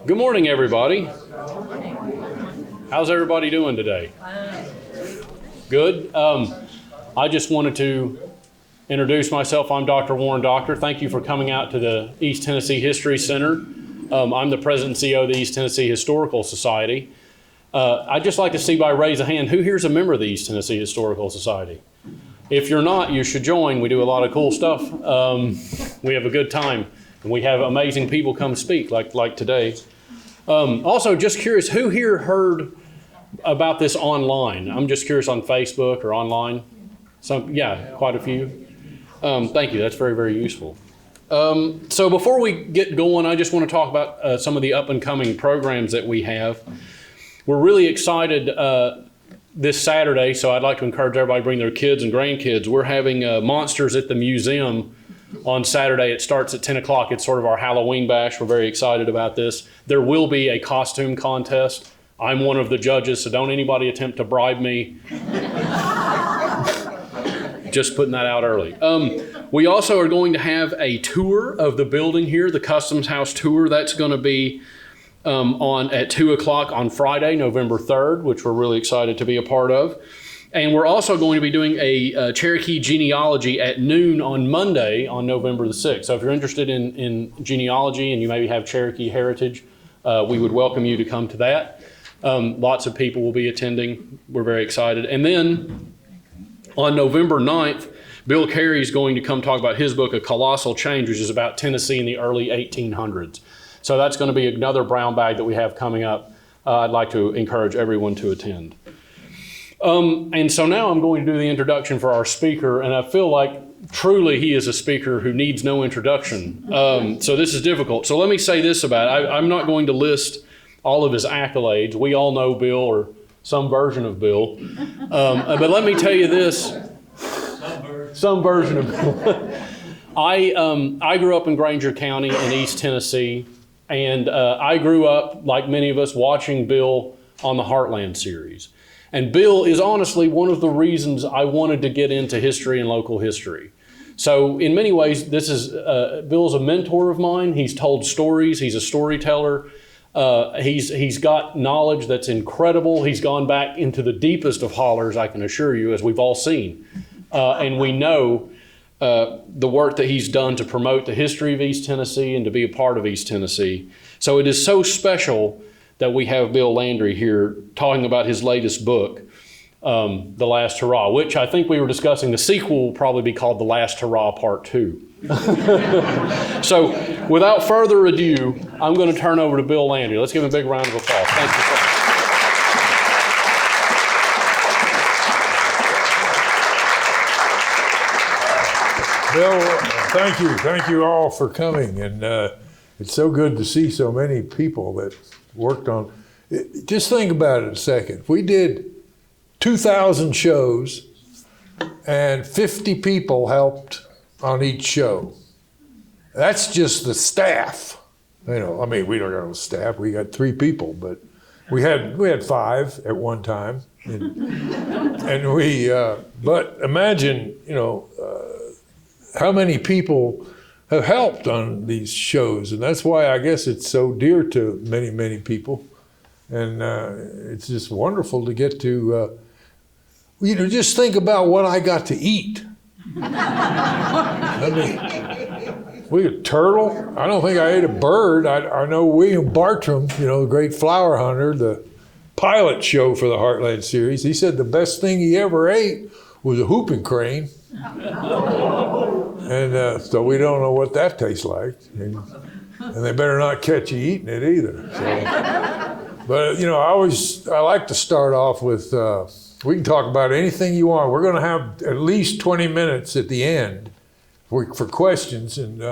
Good morning, everybody. How's everybody doing today? Good. I just wanted to introduce myself. I'm Dr. Warren Doctor. Thank you for coming out to the East Tennessee History Center. I'm the President and CEO of the East Tennessee Historical Society. I'd just like to see by raise of hand, who here's a member of the East Tennessee Historical Society? If you're not, you should join. We do a lot of cool stuff. We have a good time, and we have amazing people come speak, like today. Also, just curious, who here heard about this online? I'm just curious, on Facebook or online? Yeah, quite a few. Thank you. That's very, very useful. So before we get going, I just want to talk about some of the up-and-coming programs that we have. We're really excited this Saturday, so I'd like to encourage everybody to bring their kids and grandkids. We're having Monsters at the Museum on Saturday. It starts at 10 o'clock. It's sort of our Halloween bash. We're very excited about this. There will be a costume contest. I'm one of the judges, so don't anybody attempt to bribe me. Just putting that out early. We also are going to have a tour of the building here, the Customs House tour. That's going to be at 2 o'clock on Friday, November 3rd, which we're really excited to be a part of. And we're also going to be doing a Cherokee genealogy at noon on Monday on November the 6th. So if you're interested in genealogy and you maybe have Cherokee heritage, we would welcome you to come to that. Lots of people will be attending. We're very excited. And then on November 9th, Bill Carey is going to come talk about his book, A Colossal Change, which is about Tennessee in the early 1800s. So that's going to be another brown bag that we have coming up. I'd like to encourage everyone to attend. And so now I'm going to do the introduction for our speaker, and I feel like truly he is a speaker who needs no introduction. So this is difficult. So let me say this about it. I'm not going to list all of his accolades. We all know Bill, or some version of Bill. But let me tell you this. Some version of Bill. I grew up in Granger County in East Tennessee. And I grew up, like many of us, watching Bill on the Heartland series. And Bill is honestly one of the reasons I wanted to get into history and local history. So in many ways, this is Bill's a mentor of mine. He's told stories. He's a storyteller. He's got knowledge that's incredible. He's gone back into the deepest of hollers, I can assure you, as we've all seen. And we know the work that he's done to promote the history of East Tennessee and to be a part of East Tennessee. So it is so special that we have Bill Landry here talking about his latest book, The Last Hurrah, which I think we were discussing. The sequel will probably be called The Last Hurrah Part 2. So without further ado, I'm going to turn over to Bill Landry. Let's give him a big round of applause. Thank you so much. Bill, thank you. Thank you all for coming. And it's so good to see so many people that worked on it. Just think about it a second. We did 2,000 shows and 50 people helped on each show. That's just the staff. We don't have a staff. We got 3 people, but we had 5 at one time. And we, but imagine, how many people have helped on these shows. And that's why I guess it's so dear to many, many people. And it's just wonderful to get to, just think about what I got to eat. We had turtle. I don't think I ate a bird. I know William Bartram, the great flower hunter, the pilot show for the Heartland series. He said the best thing he ever ate was a whooping crane. And so we don't know what that tastes like. And they better not catch you eating it either. So, but, I like to start off with, we can talk about anything you want. We're going to have at least 20 minutes at the end for questions, and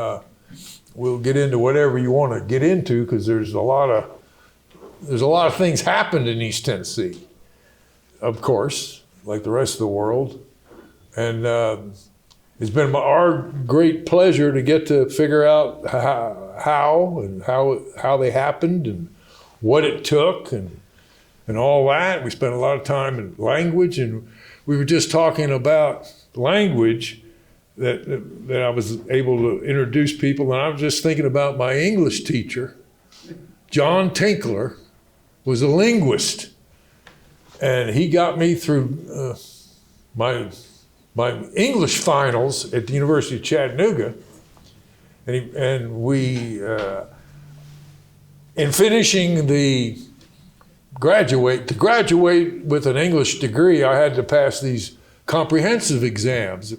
we'll get into whatever you want to get into, because there's a lot of things happened in East Tennessee, of course, like the rest of the world. And it's been our great pleasure to get to figure out how they happened and what it took and all that. We spent a lot of time in language, and we were just talking about language that I was able to introduce people. And I was just thinking about my English teacher John Tinkler was a linguist, and he got me through my English finals at the University of Chattanooga, and we in finishing to graduate with an English degree, I had to pass these comprehensive exams.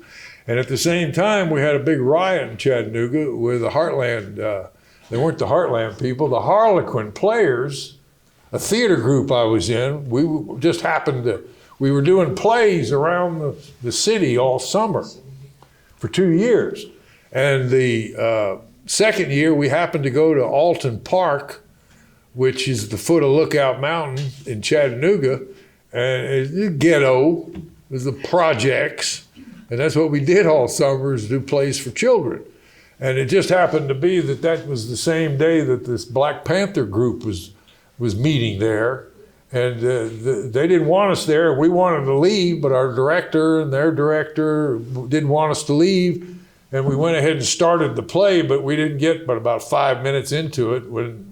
And at the same time, we had a big riot in Chattanooga where the Heartland, they weren't the Heartland people, the Harlequin Players, a theater group I was in, we were doing plays around the city all summer for 2 years. And the second year, we happened to go to Alton Park, which is the foot of Lookout Mountain in Chattanooga, and it's the ghetto, there's the projects, and that's what we did all summer, is do plays for children. And it just happened to be that was the same day that this Black Panther group was meeting there, and they didn't want us there. We wanted to leave, but our director and their director didn't want us to leave, and we went ahead and started the play, but we didn't get but about 5 minutes into it when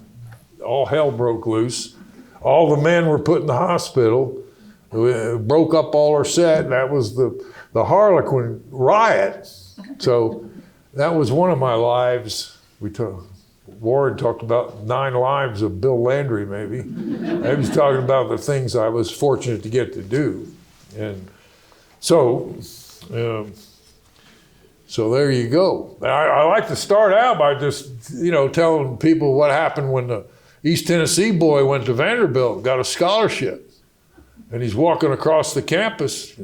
all hell broke loose. All the men were put in the hospital. We broke up all our set. That was the Harlequin riot. So that was one of my lives. Warren talked about 9 lives of Bill Landry, maybe. I was talking about the things I was fortunate to get to do. And so there you go. I like to start out by just, telling people what happened when the East Tennessee boy went to Vanderbilt, got a scholarship. And he's walking across the campus,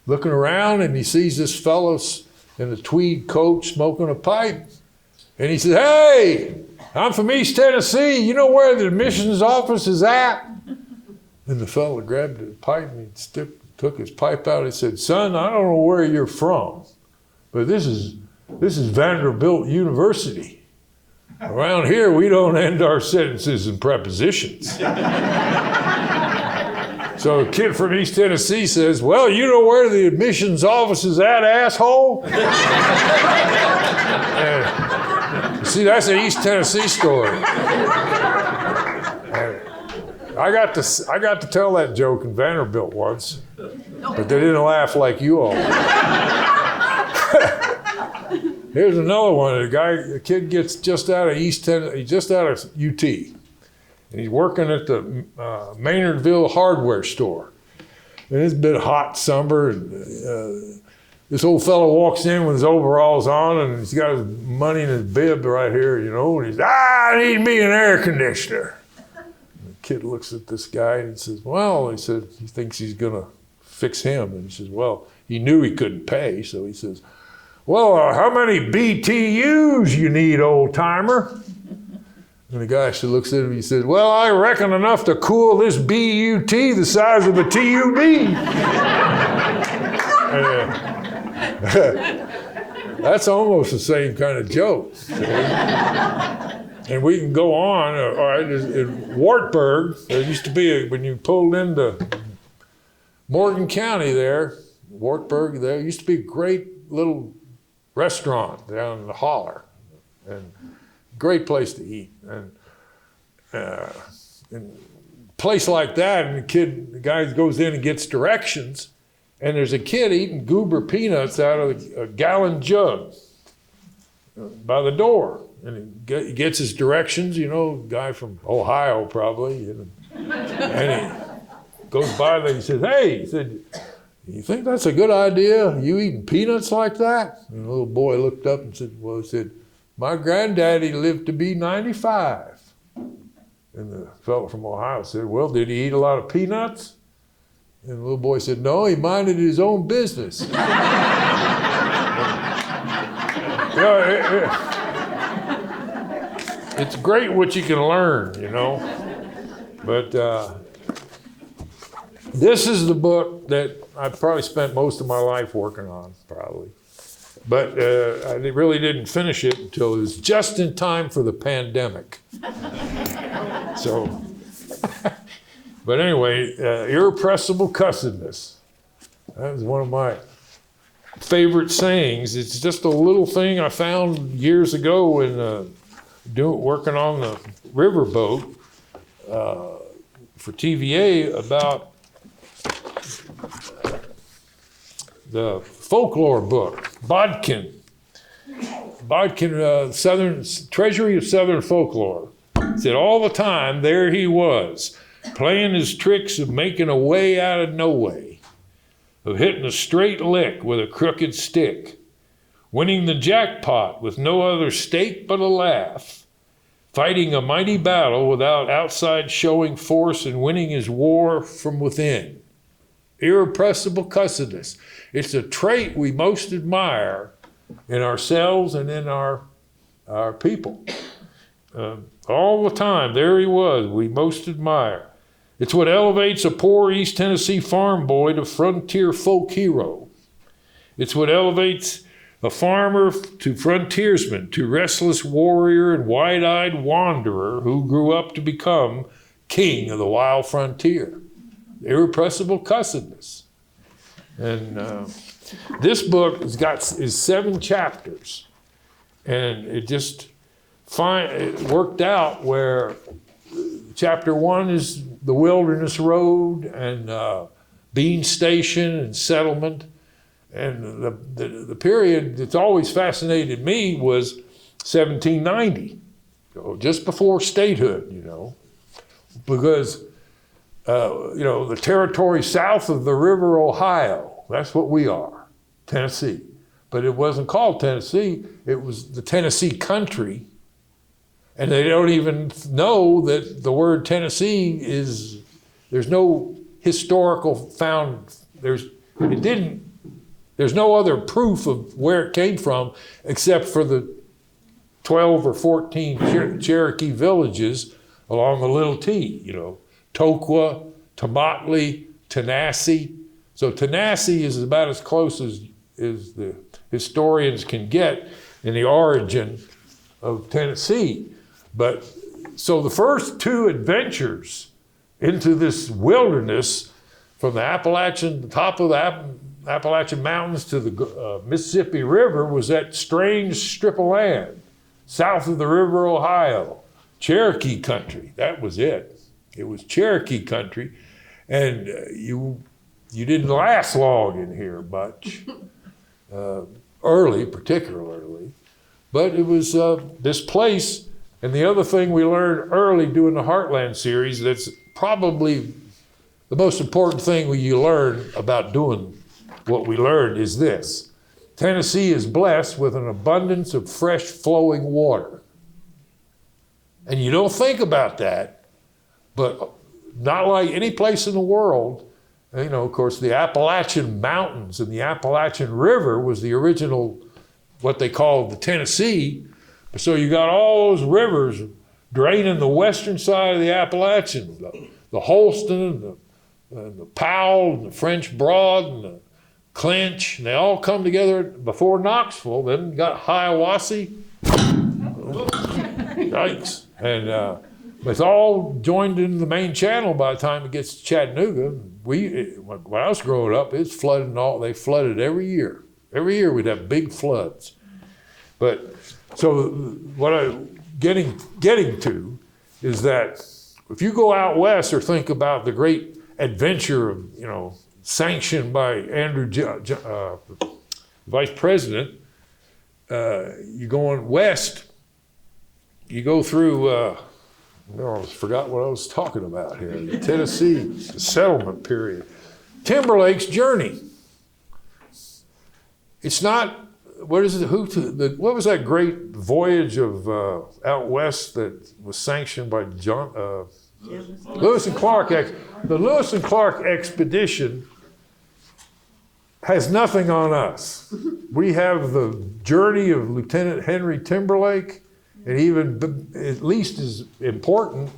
looking around, and he sees this fellow in a tweed coat smoking a pipe. And he says, "Hey, I'm from East Tennessee. You know where the admissions office is at?" And the fellow grabbed the pipe and he took his pipe out. He said, "Son, I don't know where you're from, but this is Vanderbilt University. Around here, we don't end our sentences in prepositions." So a kid from East Tennessee says, "Well, you know where the admissions office is at, asshole?" See, that's an East Tennessee story. I got to tell that joke in Vanderbilt once, but they didn't laugh like you all. Here's another one. A kid gets just out of East Tennessee, just out of UT, and he's working at the Maynardville hardware store. And it's been a hot summer, and this old fellow walks in with his overalls on, and he's got his money in his bib right here, and he's, "I need me an air conditioner." And the kid looks at this guy and he says, "Well," he said, he thinks he's gonna fix him. And he says, "Well," he knew he couldn't pay, so he says, "Well, how many BTUs you need, old timer?" And the guy looks at him and he says, "Well, I reckon enough to cool this BUT the size of a TUB." That's almost the same kind of joke. And we can go on. All right, in Wartburg, there used to be, when you pulled into Morgan County there, Wartburg, there used to be a great little restaurant down in the holler, and great place to eat. And a place like that, and the guy goes in and gets directions, and there's a kid eating goober peanuts out of a gallon jug by the door. And he gets his directions, guy from Ohio probably, and he goes by there, he says, "Hey," he said, "you think that's a good idea, you eating peanuts like that?" And the little boy looked up and said, "Well," he said, "my granddaddy lived to be 95. And the fellow from Ohio said, "Well, did he eat a lot of peanuts?" And the little boy said, "No, he minded his own business." It's great what you can learn, But this is the book that I probably spent most of my life working on, probably. But I really didn't finish it until it was just in time for the pandemic. So, but anyway, irrepressible cussedness. That was one of my favorite sayings. It's just a little thing I found years ago in working on the riverboat for TVA about the folklore book, Bodkin, Southern Treasury of Southern Folklore. Said all the time there he was, playing his tricks of making a way out of no way, of hitting a straight lick with a crooked stick, winning the jackpot with no other stake but a laugh, fighting a mighty battle without outside showing force and winning his war from within. Irrepressible cussedness. It's a trait we most admire in ourselves and in our people. All the time, there he was, we most admire. It's what elevates a poor East Tennessee farm boy to frontier folk hero. It's what elevates a farmer to frontiersman, to restless warrior and wide-eyed wanderer who grew up to become king of the wild frontier. Irrepressible cussedness. And this book is 7 chapters, and it worked out where chapter 1 is the Wilderness Road and Bean Station and settlement. And the period that's always fascinated me was 1790, just before statehood, because the territory south of the River Ohio, that's what we are, Tennessee. But it wasn't called Tennessee, it was the Tennessee country. And they don't even know that the word Tennessee there's no historical there's no other proof of where it came from except for the 12 or 14 Cherokee villages along the Little T, Toqua, Tomotley, Tanasi. So Tanasi is about as close as the historians can get in the origin of Tennessee. But so the first 2 adventures into this wilderness from the top of the Appalachian Mountains to the Mississippi River was that strange strip of land south of the River Ohio, Cherokee country. That was it. It was Cherokee country, and you didn't last long in here much, particularly early, but it was this place. And the other thing we learned early doing the Heartland series, that's probably the most important thing you learn about doing what we learned, is this. Tennessee is blessed with an abundance of fresh flowing water. And you don't think about that, but not like any place in the world. Of course, the Appalachian Mountains and the Appalachian River was the original, what they called the Tennessee. So you got all those rivers draining the western side of the Appalachians, the Holston and the Powell and the French Broad and the Clinch, and they all come together before Knoxville. Then you got Hiawassee. Yikes. And it's all joined into the main channel by the time it gets to Chattanooga. When I was growing up, it's flooded they flooded every year. Every year we'd have big floods. But so what I'm getting to is that if you go out west or think about the great adventure of, sanctioned by Andrew, Vice President, you're going west, you go through, I forgot what I was talking about here, the Tennessee, the settlement period. Timberlake's journey. It's not, what is it? What was that great voyage of out west that was sanctioned by Lewis and Clark? The Lewis and Clark expedition has nothing on us. We have the journey of Lieutenant Henry Timberlake, and even at least as important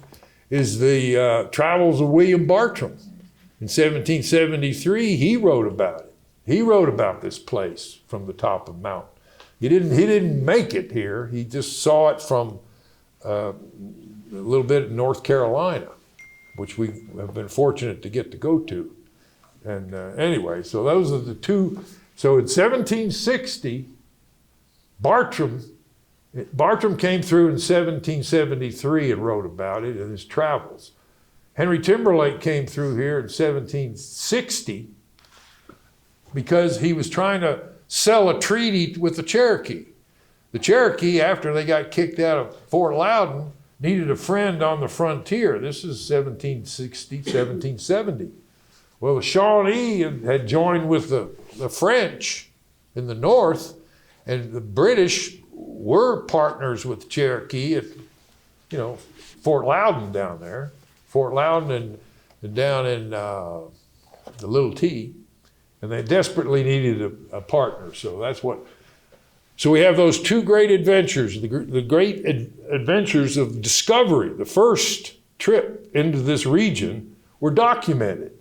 is the travels of William Bartram. In 1773, he wrote about it. He wrote about this place from the top of Mount. He didn't make it here. He just saw it from a little bit in North Carolina, which we have been fortunate to get to go to. And anyway, so those are the 2. So in 1760, Bartram Bartram came through in 1773 and wrote about it in his travels. Henry Timberlake came through here in 1760 because he was trying to sell a treaty with the Cherokee. The Cherokee, after they got kicked out of Fort Loudon, needed a friend on the frontier. This is 1760, 1770. Well, the Shawnee had joined with the French in the north, and the British were partners with Cherokee at, Fort Loudon down there. Fort Loudon and down in the Little T, and they desperately needed a partner. So we have those two great adventures, the great adventures of discovery. The first trip into this region were documented.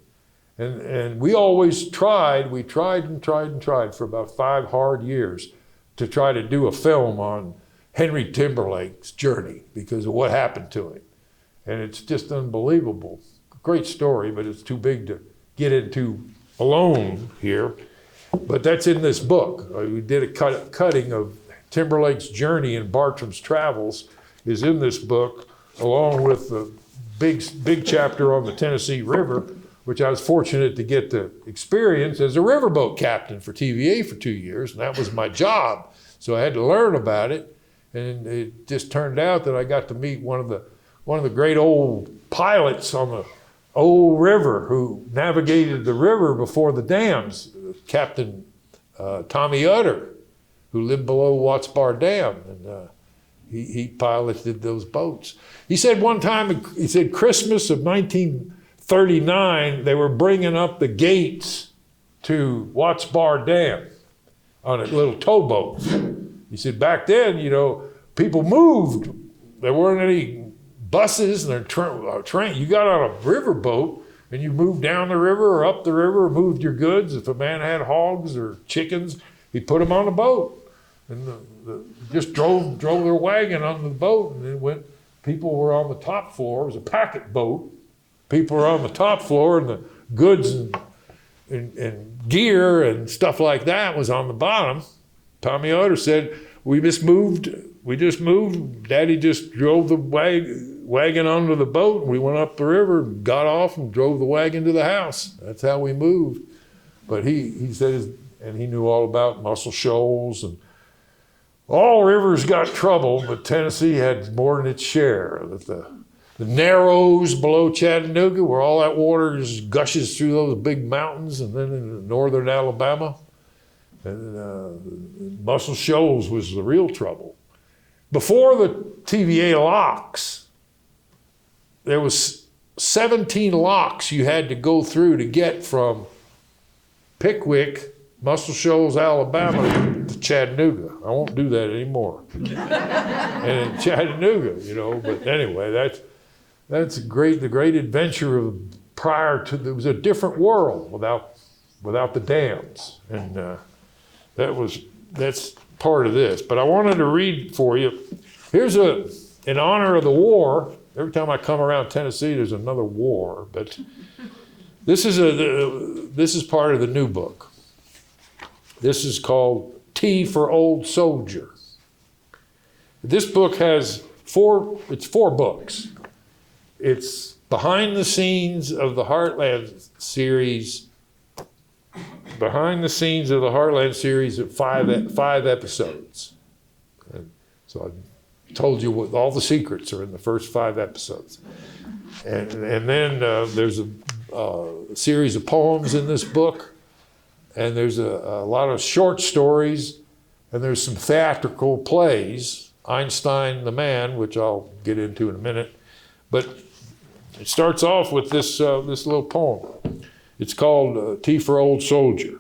And we tried for about 5 hard years to try to do a film on Henry Timberlake's journey because of what happened to him. And it's just unbelievable. Great story, but it's too big to get into alone here. But that's in this book. We did a cutting of Timberlake's journey in Bartram's travels is in this book, along with the big chapter on the Tennessee River, which I was fortunate to get to experience as a riverboat captain for TVA for 2 years, and that was my job. So I had to learn about it, and it just turned out that I got to meet one of the great old pilots on the old river who navigated the river before the dams, Captain Tommy Utter, who lived below Watts Bar Dam, and he piloted those boats. He said one time, Christmas of 1939, they were bringing up the gates to Watts Bar Dam on a little towboat. He said back then, people moved. There weren't any buses and train. You got on a riverboat and you moved down the river or up the river or moved your goods. If a man had hogs or chickens, he put them on the boat. And just drove their wagon on the boat, and then people were on the top floor. It was a packet boat. People were on the top floor, and the goods and gear and stuff like that was on the bottom. Tommy Utter said, we just moved. Daddy just drove the wagon onto the boat, and we went up the river, got off, and drove the wagon to the house. That's how we moved. But he said, and he knew all about Muscle Shoals, and all rivers got trouble, but Tennessee had more than its share. The Narrows below Chattanooga, where all that water just gushes through those big mountains, and then in northern Alabama. And Muscle Shoals was the real trouble. Before the TVA locks, there was 17 locks you had to go through to get from Pickwick, Muscle Shoals, Alabama to Chattanooga. I won't do that anymore. And in Chattanooga, but anyway, that's the great adventure of prior to, it was a different world without the dams. And that's part of this. But I wanted to read for you. Here's in honor of the war. Every time I come around Tennessee, there's another war. But this is part of the new book. This is called T for Old Soldier. This book has four books. It's behind the scenes of the Heartland series. Behind the scenes of the Heartland series at five episodes. And so I told you what all the secrets are in the first 5 episodes. And then there's a series of poems in this book. And there's a lot of short stories, and there's some theatrical plays, Einstein the Man, which I'll get into in a minute. But it starts off with this little poem. It's called T for Old Soldier.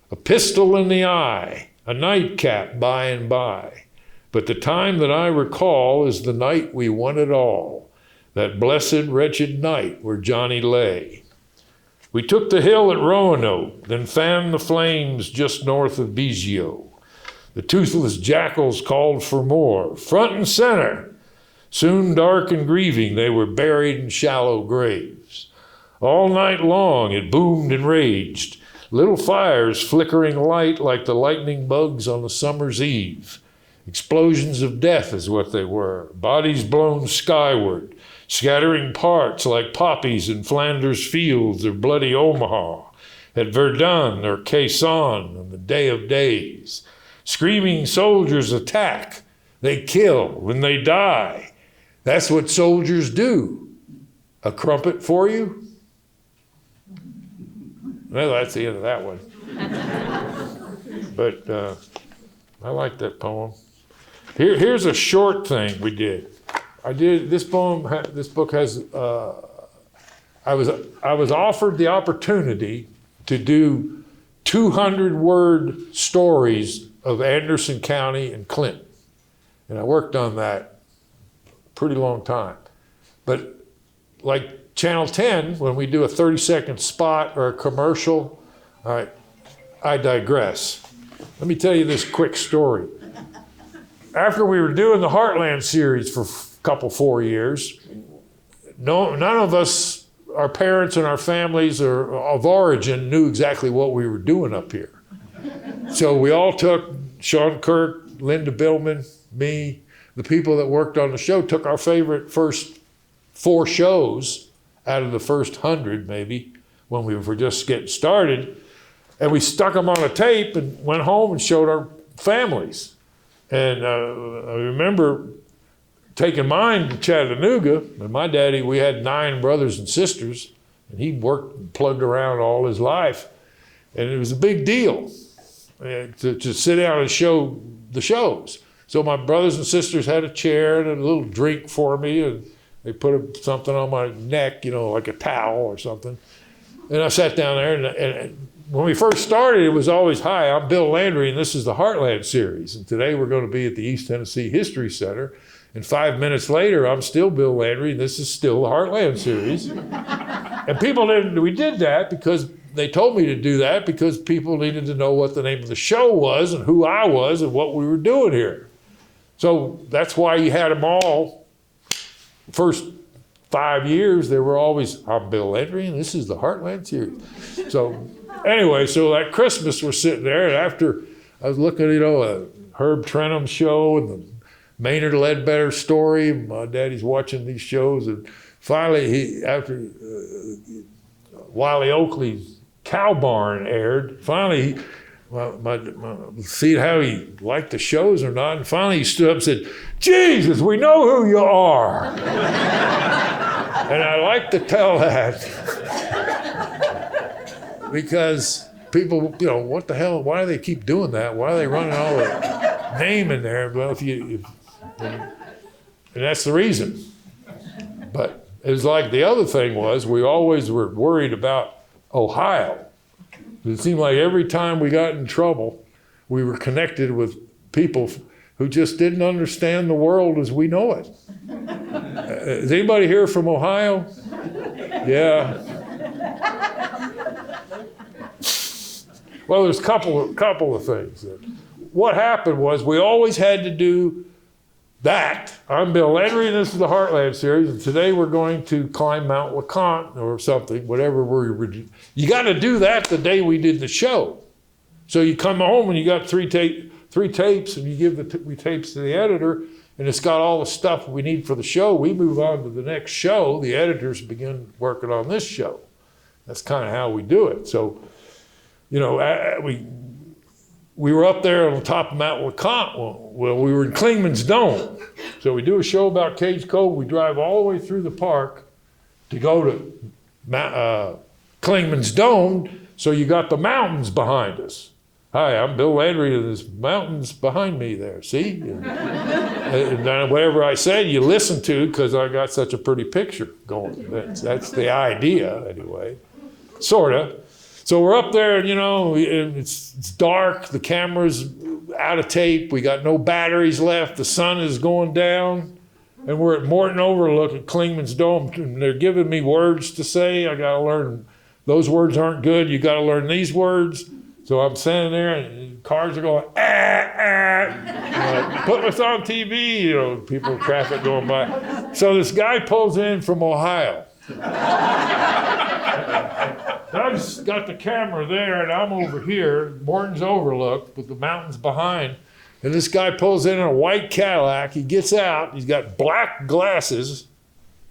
A pistol in the eye, a nightcap by and by. But the time that I recall is the night we won it all, that blessed, wretched night where Johnny lay. We took the hill at Roanoke, then fanned the flames just north of Biggio. The toothless jackals called for more, front and center. Soon dark and grieving, they were buried in shallow graves. All night long it boomed and raged, little fires flickering light like the lightning bugs on a summer's eve. Explosions of death is what they were. Bodies blown skyward, scattering parts like poppies in Flanders fields or bloody Omaha, at Verdun or Quezon on the Day of Days. Screaming soldiers attack. They kill and they die. That's what soldiers do. A crumpet for you? Well, that's the end of that one. But I like that poem. Here's a short thing we did. I did this poem. This book has. I was offered the opportunity to do 200-word stories of Anderson County and Clinton, and I worked on that a pretty long time. But like Channel 10, when we do a 30-second spot or a commercial, I digress. Let me tell you this quick story. After we were doing the Heartland series for a couple, 4 years, none of us, our parents and our families of origin, knew exactly what we were doing up here. So we all took, Sean Kirk, Linda Billman, me, the people that worked on the show, took our favorite first 4 shows out of the first 100 maybe, when we were just getting started, and we stuck them on a tape and went home and showed our families. And I remember taking mine to Chattanooga, and my daddy, we had 9 brothers and sisters, and he worked and plugged around all his life. And it was a big deal to sit down and show the shows. So my brothers and sisters had a chair and a little drink for me, and they put something on my neck, like a towel or something. And I sat down there, and when we first started, it was always, "Hi, I'm Bill Landry, and this is the Heartland series. And today we're going to be at the East Tennessee History Center. And 5 minutes later, I'm still Bill Landry, and this is still the Heartland series." And we did that because they told me to do that because people needed to know what the name of the show was and who I was and what we were doing here. So that's why you had them all. First 5 years, they were always, "I'm Bill Landry, and this is the Heartland series." So anyway, so that Christmas we're sitting there, and after I was looking at, a Herb Trenum show and the Maynard Ledbetter story. My daddy's watching these shows, and finally, after Wiley Oakley's Cow Barn aired, finally, see how he liked the shows or not, and finally he stood up and said, "Jesus, we know who you are." And I like to tell that because people, what the hell, why do they keep doing that? Why are they running all the name in there? Well, and that's the reason. But it was like the other thing was we always were worried about Ohio. It seemed like every time we got in trouble, we were connected with people who just didn't understand the world as we know it. Is anybody here from Ohio? Yeah. Well, there's a couple of things. What happened was we always had to do that. I'm Bill Landry, and this is the Heartland series, and today we're going to climb Mount LeConte or something, whatever you got to do that the day we did the show. So you come home and you got three tapes, and you give the tapes to the editor, and it's got all the stuff we need for the show. We move on to the next show. The editors begin working on this show. That's kind of how we do it. So, we were up there on the top of Mount LeConte. Well, we were in Clingman's Dome. So we do a show about Cage Cove. We drive all the way through the park to go to Clingman's Dome. So you got the mountains behind us. "Hi, I'm Bill Landry, and there's mountains behind me there. See?" And then whatever I said, you listen to because I got such a pretty picture going. That's the idea, anyway. Sort of. So we're up there, and it's dark. The camera's out of tape. We got no batteries left. The sun is going down. And we're at Morton Overlook at Clingman's Dome. And they're giving me words to say. I got to learn. Those words aren't good. You got to learn these words. So I'm standing there, and cars are going, put us on TV, people, traffic going by. So this guy pulls in from Ohio. Doug's got the camera there, and I'm over here. Morton's Overlook with the mountains behind. And this guy pulls in a white Cadillac. He gets out. He's got black glasses,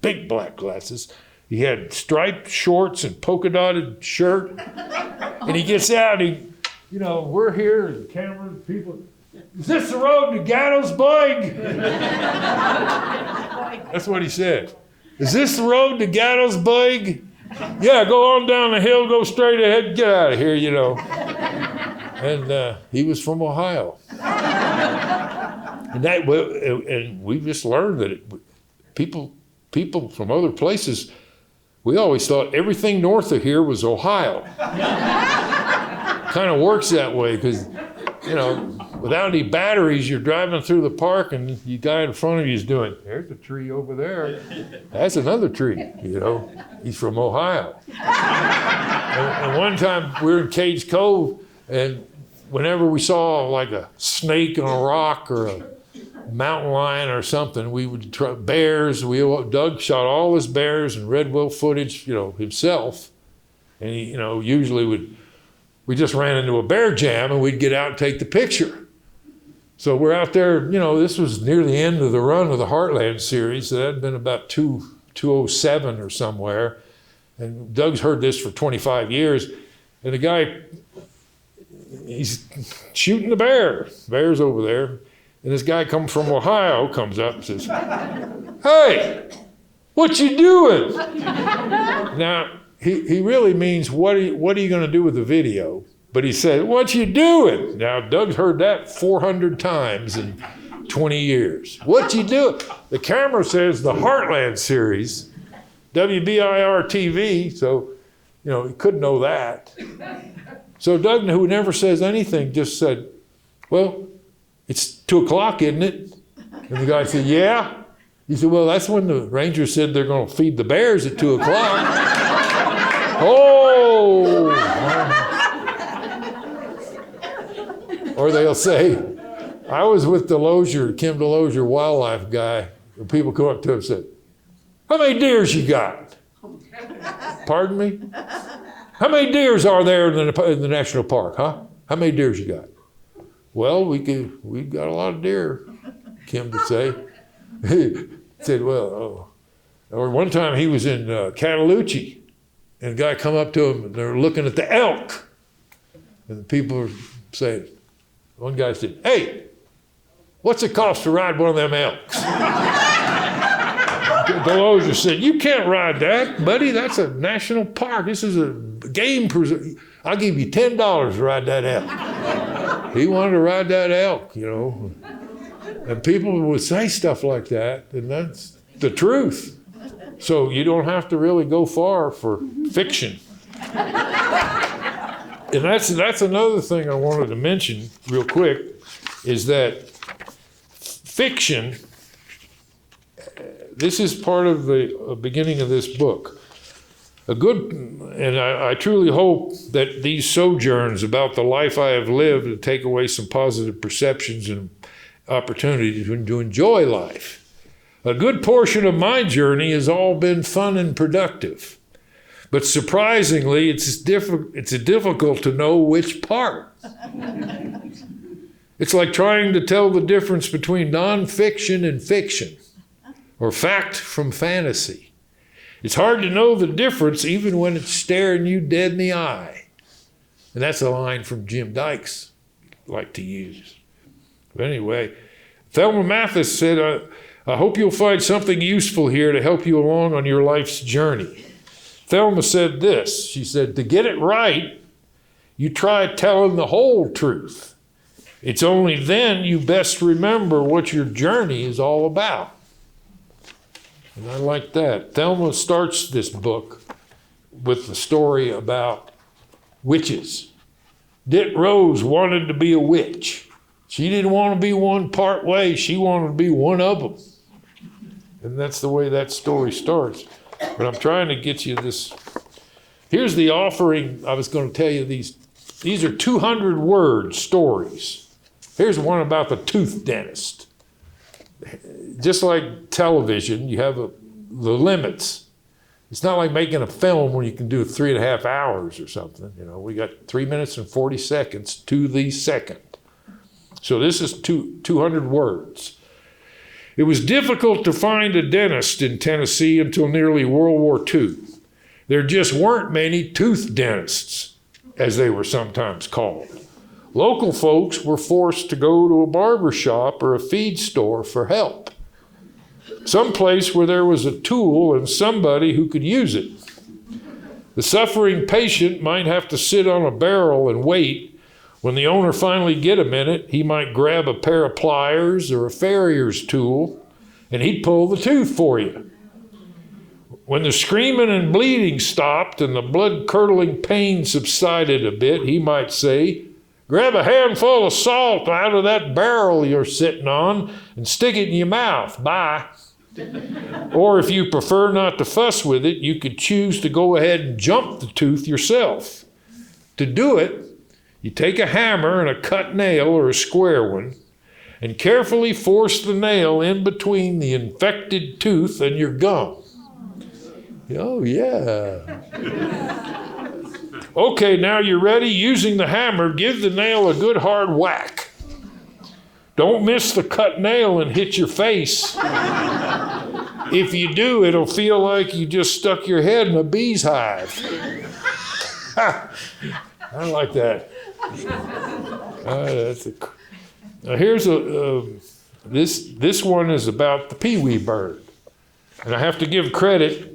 big black glasses. He had striped shorts and polka dotted shirt. And he gets out. We're here, the cameras, people. Is this the road to Gattosburg? That's what he said. Is this the road to Gattosburg? Yeah, go on down the hill, go straight ahead, get out of here, And he was from Ohio. And we just learned that people from other places, we always thought everything north of here was Ohio. Kind of works that way because, without any batteries, you're driving through the park and the guy in front of you is doing, there's a tree over there. That's another tree, He's from Ohio. And one time we were in Cage Cove, and whenever we saw like a snake on a rock or a mountain lion or something, we would try bears. Doug shot all his bears and red wolf footage, himself. And he, usually we just ran into a bear jam and we'd get out and take the picture. So we're out there, this was near the end of the run of the Heartland series. So that had been about 207 or somewhere. And Doug's heard this for 25 years. And the guy, he's shooting the bear. Bear's over there. And this guy comes from Ohio, comes up and says, hey, what you doing? Now, he really means, what are you going to do with the video? But he said, what you doing? Now, Doug's heard that 400 times in 20 years. What you doing? The camera says the Heartland series, WBIR TV, so, he couldn't know that. So Doug, who never says anything, just said, well, it's 2 o'clock, isn't it? And the guy said, yeah. He said, well, that's when the ranger said they're going to feed the bears at 2 o'clock. Oh! Or they'll say, I was with Kim Delosier wildlife guy, and people come up to him and said, how many deers you got? Pardon me? How many deers are there in the national park, huh? How many deers you got? Well, we've got a lot of deer, Kim would say. He said, well, or one time he was in Cataloochee, and a guy come up to him, and they're looking at the elk. And the people are saying, one guy said, hey, what's it cost to ride one of them elks? Delosier said, you can't ride that, buddy. That's a national park. This is a game preserve. I'll give you $10 to ride that elk. He wanted to ride that elk, And people would say stuff like that, and that's the truth. So you don't have to really go far for fiction. And that's another thing I wanted to mention real quick, is that fiction, this is part of the beginning of this book. And I truly hope that these sojourns about the life I have lived will take away some positive perceptions and opportunities to enjoy life. A good portion of my journey has all been fun and productive. But surprisingly, it's difficult to know which part. It's like trying to tell the difference between nonfiction and fiction, or fact from fantasy. It's hard to know the difference even when it's staring you dead in the eye. And that's a line from Jim Dykes I like to use. But anyway, Thelma Mathis said, I hope you'll find something useful here to help you along on your life's journey. Thelma said this, she said, to get it right, you try telling the whole truth. It's only then you best remember what your journey is all about. And I like that. Thelma starts this book with the story about witches. Dit Rose wanted to be a witch. She didn't want to be one part way. She wanted to be one of them. And that's the way that story starts. But I'm trying to get you this. Here's the offering. I was going to tell you these are 200-word stories. Here's one about the tooth dentist. Just like television, you have the limits. It's not like making a film where you can do 3.5 hours or something. We got 3 minutes and 40 seconds to the second. So this is 200 words. It was difficult to find a dentist in Tennessee until nearly World War II. There just weren't many tooth dentists, as they were sometimes called. Local folks were forced to go to a barber shop or a feed store for help. Some place where there was a tool and somebody who could use it. The suffering patient might have to sit on a barrel and wait. When the owner finally get a minute, he might grab a pair of pliers or a farrier's tool, and he'd pull the tooth for you. When the screaming and bleeding stopped and the blood-curdling pain subsided a bit, he might say, "Grab a handful of salt out of that barrel you're sitting on and stick it in your mouth. Bye." Or if you prefer not to fuss with it, you could choose to go ahead and jump the tooth yourself. To do it, you take a hammer and a cut nail or a square one and carefully force the nail in between the infected tooth and your gum. Oh, yeah. Okay, now you're ready. Using the hammer, give the nail a good hard whack. Don't miss the cut nail and hit your face. If you do, it'll feel like you just stuck your head in a bee's hive. I like that. Now here's this one is about the peewee bird. And I have to give credit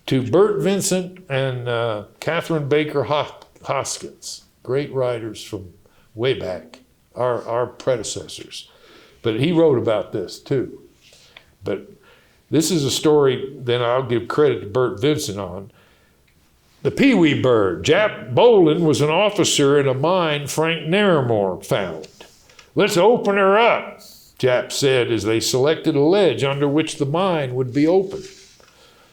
to Bert Vincent and Catherine Baker Hoskins, great writers from way back, our predecessors. But he wrote about this too. But this is a story that I'll give credit to Bert Vincent on. The peewee bird. Jap Bolin was an officer in a mine Frank Naramore found. "Let's open her up," Jap said as they selected a ledge under which the mine would be opened.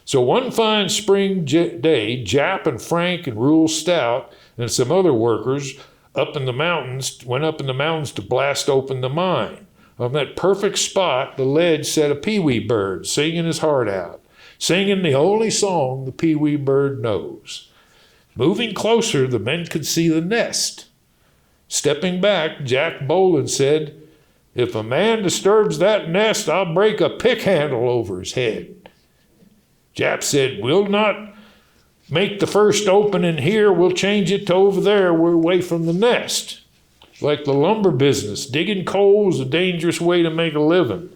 So one fine spring day, Jap and Frank and Rule Stout and some other workers went up in the mountains to blast open the mine. On that perfect spot, the ledge sat a peewee bird singing his heart out, singing the only song the peewee bird knows. Moving closer, the men could see the nest. Stepping back, Jack Bolin said, "If a man disturbs that nest, I'll break a pick handle over his head." Jap said, "We'll not make the first opening here. We'll change it to over there. We're away from the nest." Like the lumber business, digging coal is a dangerous way to make a living.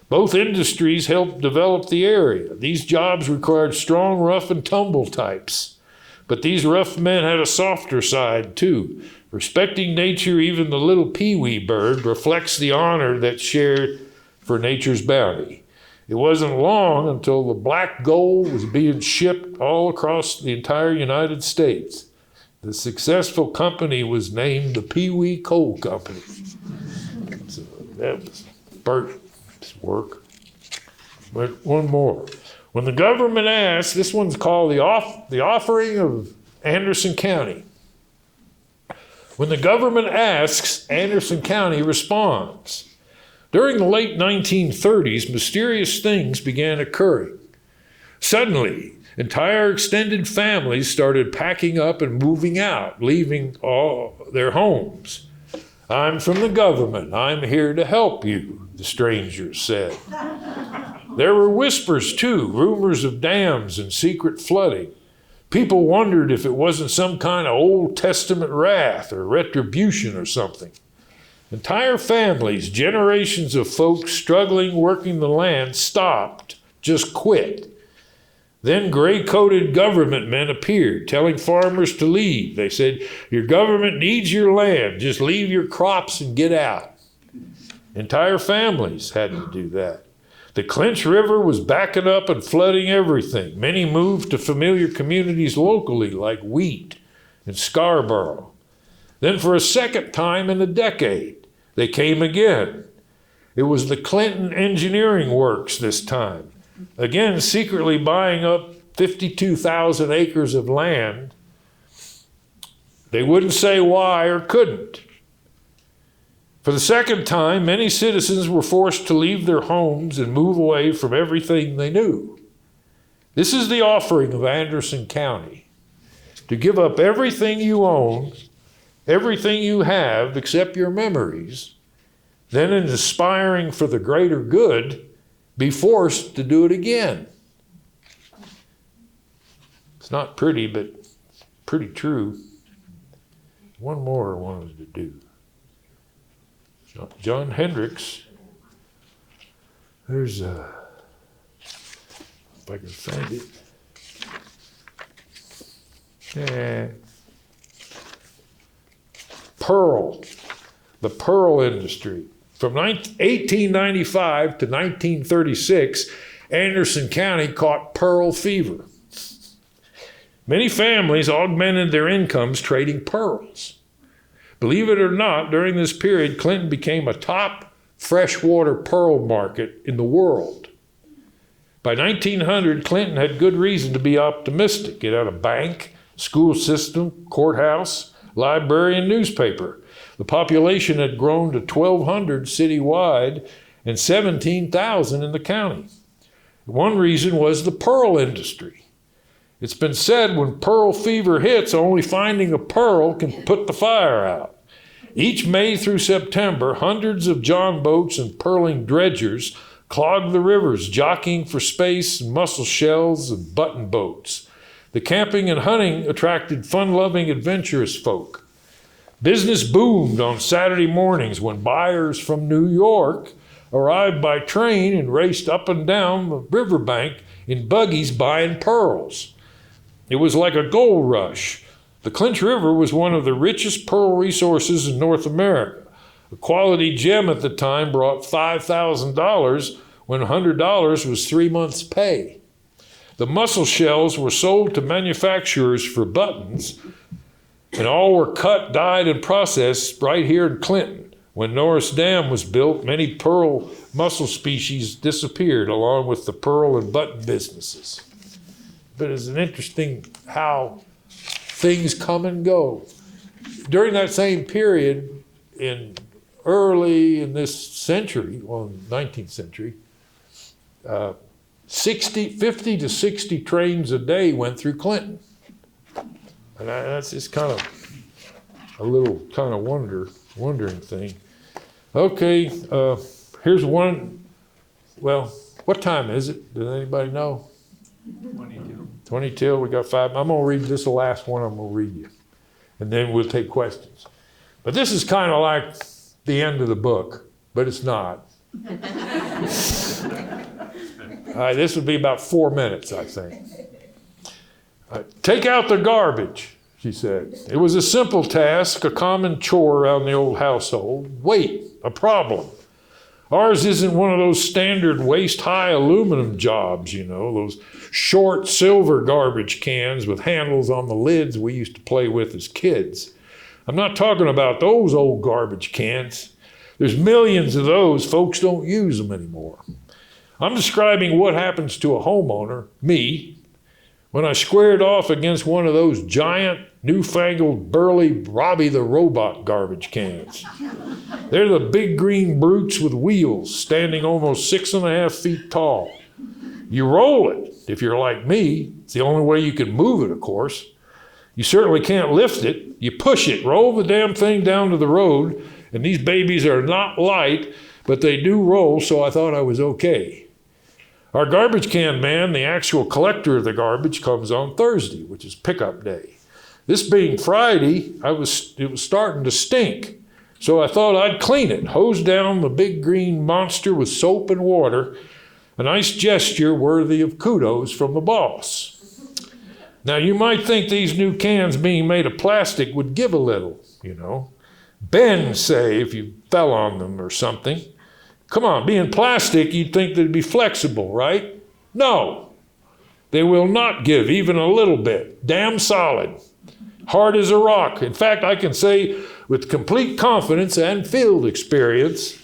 Both industries helped develop the area. These jobs required strong, rough, and tumble types. But these rough men had a softer side, too. Respecting nature, even the little peewee bird reflects the honor that's shared for nature's bounty. It wasn't long until the black gold was being shipped all across the entire United States. The successful company was named the Pee-wee Coal Company. So that was Bert's work. But one more. When the government asked, this one's called the Offering of Anderson County. When the government asks, Anderson County responds. During the late 1930s, mysterious things began occurring. Suddenly, entire extended families started packing up and moving out, leaving all their homes. "I'm from the government. I'm here to help you," the strangers said. There were whispers, too, rumors of dams and secret flooding. People wondered if it wasn't some kind of Old Testament wrath or retribution or something. Entire families, generations of folks struggling, working the land, stopped, just quit. Then gray-coated government men appeared, telling farmers to leave. They said, "Your government needs your land. Just leave your crops and get out." Entire families had to do that. The Clinch River was backing up and flooding everything. Many moved to familiar communities locally, like Wheat and Scarborough. Then for a second time in a decade, they came again. It was the Clinton Engineering Works this time. Again, secretly buying up 52,000 acres of land. They wouldn't say why or couldn't. For the second time, many citizens were forced to leave their homes and move away from everything they knew. This is the offering of Anderson County. To give up everything you own, everything you have except your memories, then in aspiring for the greater good, be forced to do it again. It's not pretty, but pretty true. One more I wanted to do. John Hendricks. There's if I can find it. Yeah. Pearl, the pearl industry. From 1895 to 1936, Anderson County caught pearl fever. Many families augmented their incomes trading pearls. Believe it or not, during this period, Clinton became a top freshwater pearl market in the world. By 1900, Clinton had good reason to be optimistic. It had a bank, school system, courthouse, library, and newspaper. The population had grown to 1,200 citywide and 17,000 in the county. One reason was the pearl industry. It's been said when pearl fever hits, only finding a pearl can put the fire out. Each May through September, hundreds of john boats and pearling dredgers clogged the rivers, jockeying for space and mussel shells and button boats. The camping and hunting attracted fun-loving, adventurous folk. Business boomed on Saturday mornings when buyers from New York arrived by train and raced up and down the riverbank in buggies buying pearls. It was like a gold rush. The Clinch River was one of the richest pearl resources in North America. A quality gem at the time brought $5,000 when $100 was 3 months' pay. The mussel shells were sold to manufacturers for buttons, and all were cut, dyed, and processed right here in Clinton. When Norris Dam was built, many pearl mussel species disappeared, along with the pearl and button businesses. But it's an interesting how things come and go. During that same period, early in this century, well, 19th century, 50 to 60 trains a day went through Clinton. And that's just kind of a little kind of wondering thing. Okay, here's one. Well, what time is it? Does anybody know? 22, we got 5. I'm going to read this, the last one I'm going to read you. And then we'll take questions. But this is kind of like the end of the book, but it's not. All right, this would be about 4 minutes, I think. Take out the garbage, she said. It was a simple task, a common chore around the old household. Wait, a problem. Ours isn't one of those standard waist-high aluminum jobs, you know, those short silver garbage cans with handles on the lids we used to play with as kids. I'm not talking about those old garbage cans. There's millions of those. Folks don't use them anymore. I'm describing what happens to a homeowner, me, when I squared off against one of those giant, newfangled, burly Robbie the Robot garbage cans. They're the big green brutes with wheels, standing almost 6.5 feet tall. You roll it, if you're like me. It's the only way you can move it, of course. You certainly can't lift it. You push it, roll the damn thing down to the road, and these babies are not light, but they do roll, so I thought I was okay. Our garbage can man, the actual collector of the garbage, comes on Thursday, which is pickup day. This being Friday, it was starting to stink. So I thought I'd clean it, hose down the big green monster with soap and water, a nice gesture worthy of kudos from the boss. Now you might think these new cans being made of plastic would give a little, you know. Bend, say, if you fell on them or something. Come on, being plastic, you'd think they'd be flexible, right? No, they will not give even a little bit. Damn solid, hard as a rock. In fact, I can say with complete confidence and field experience,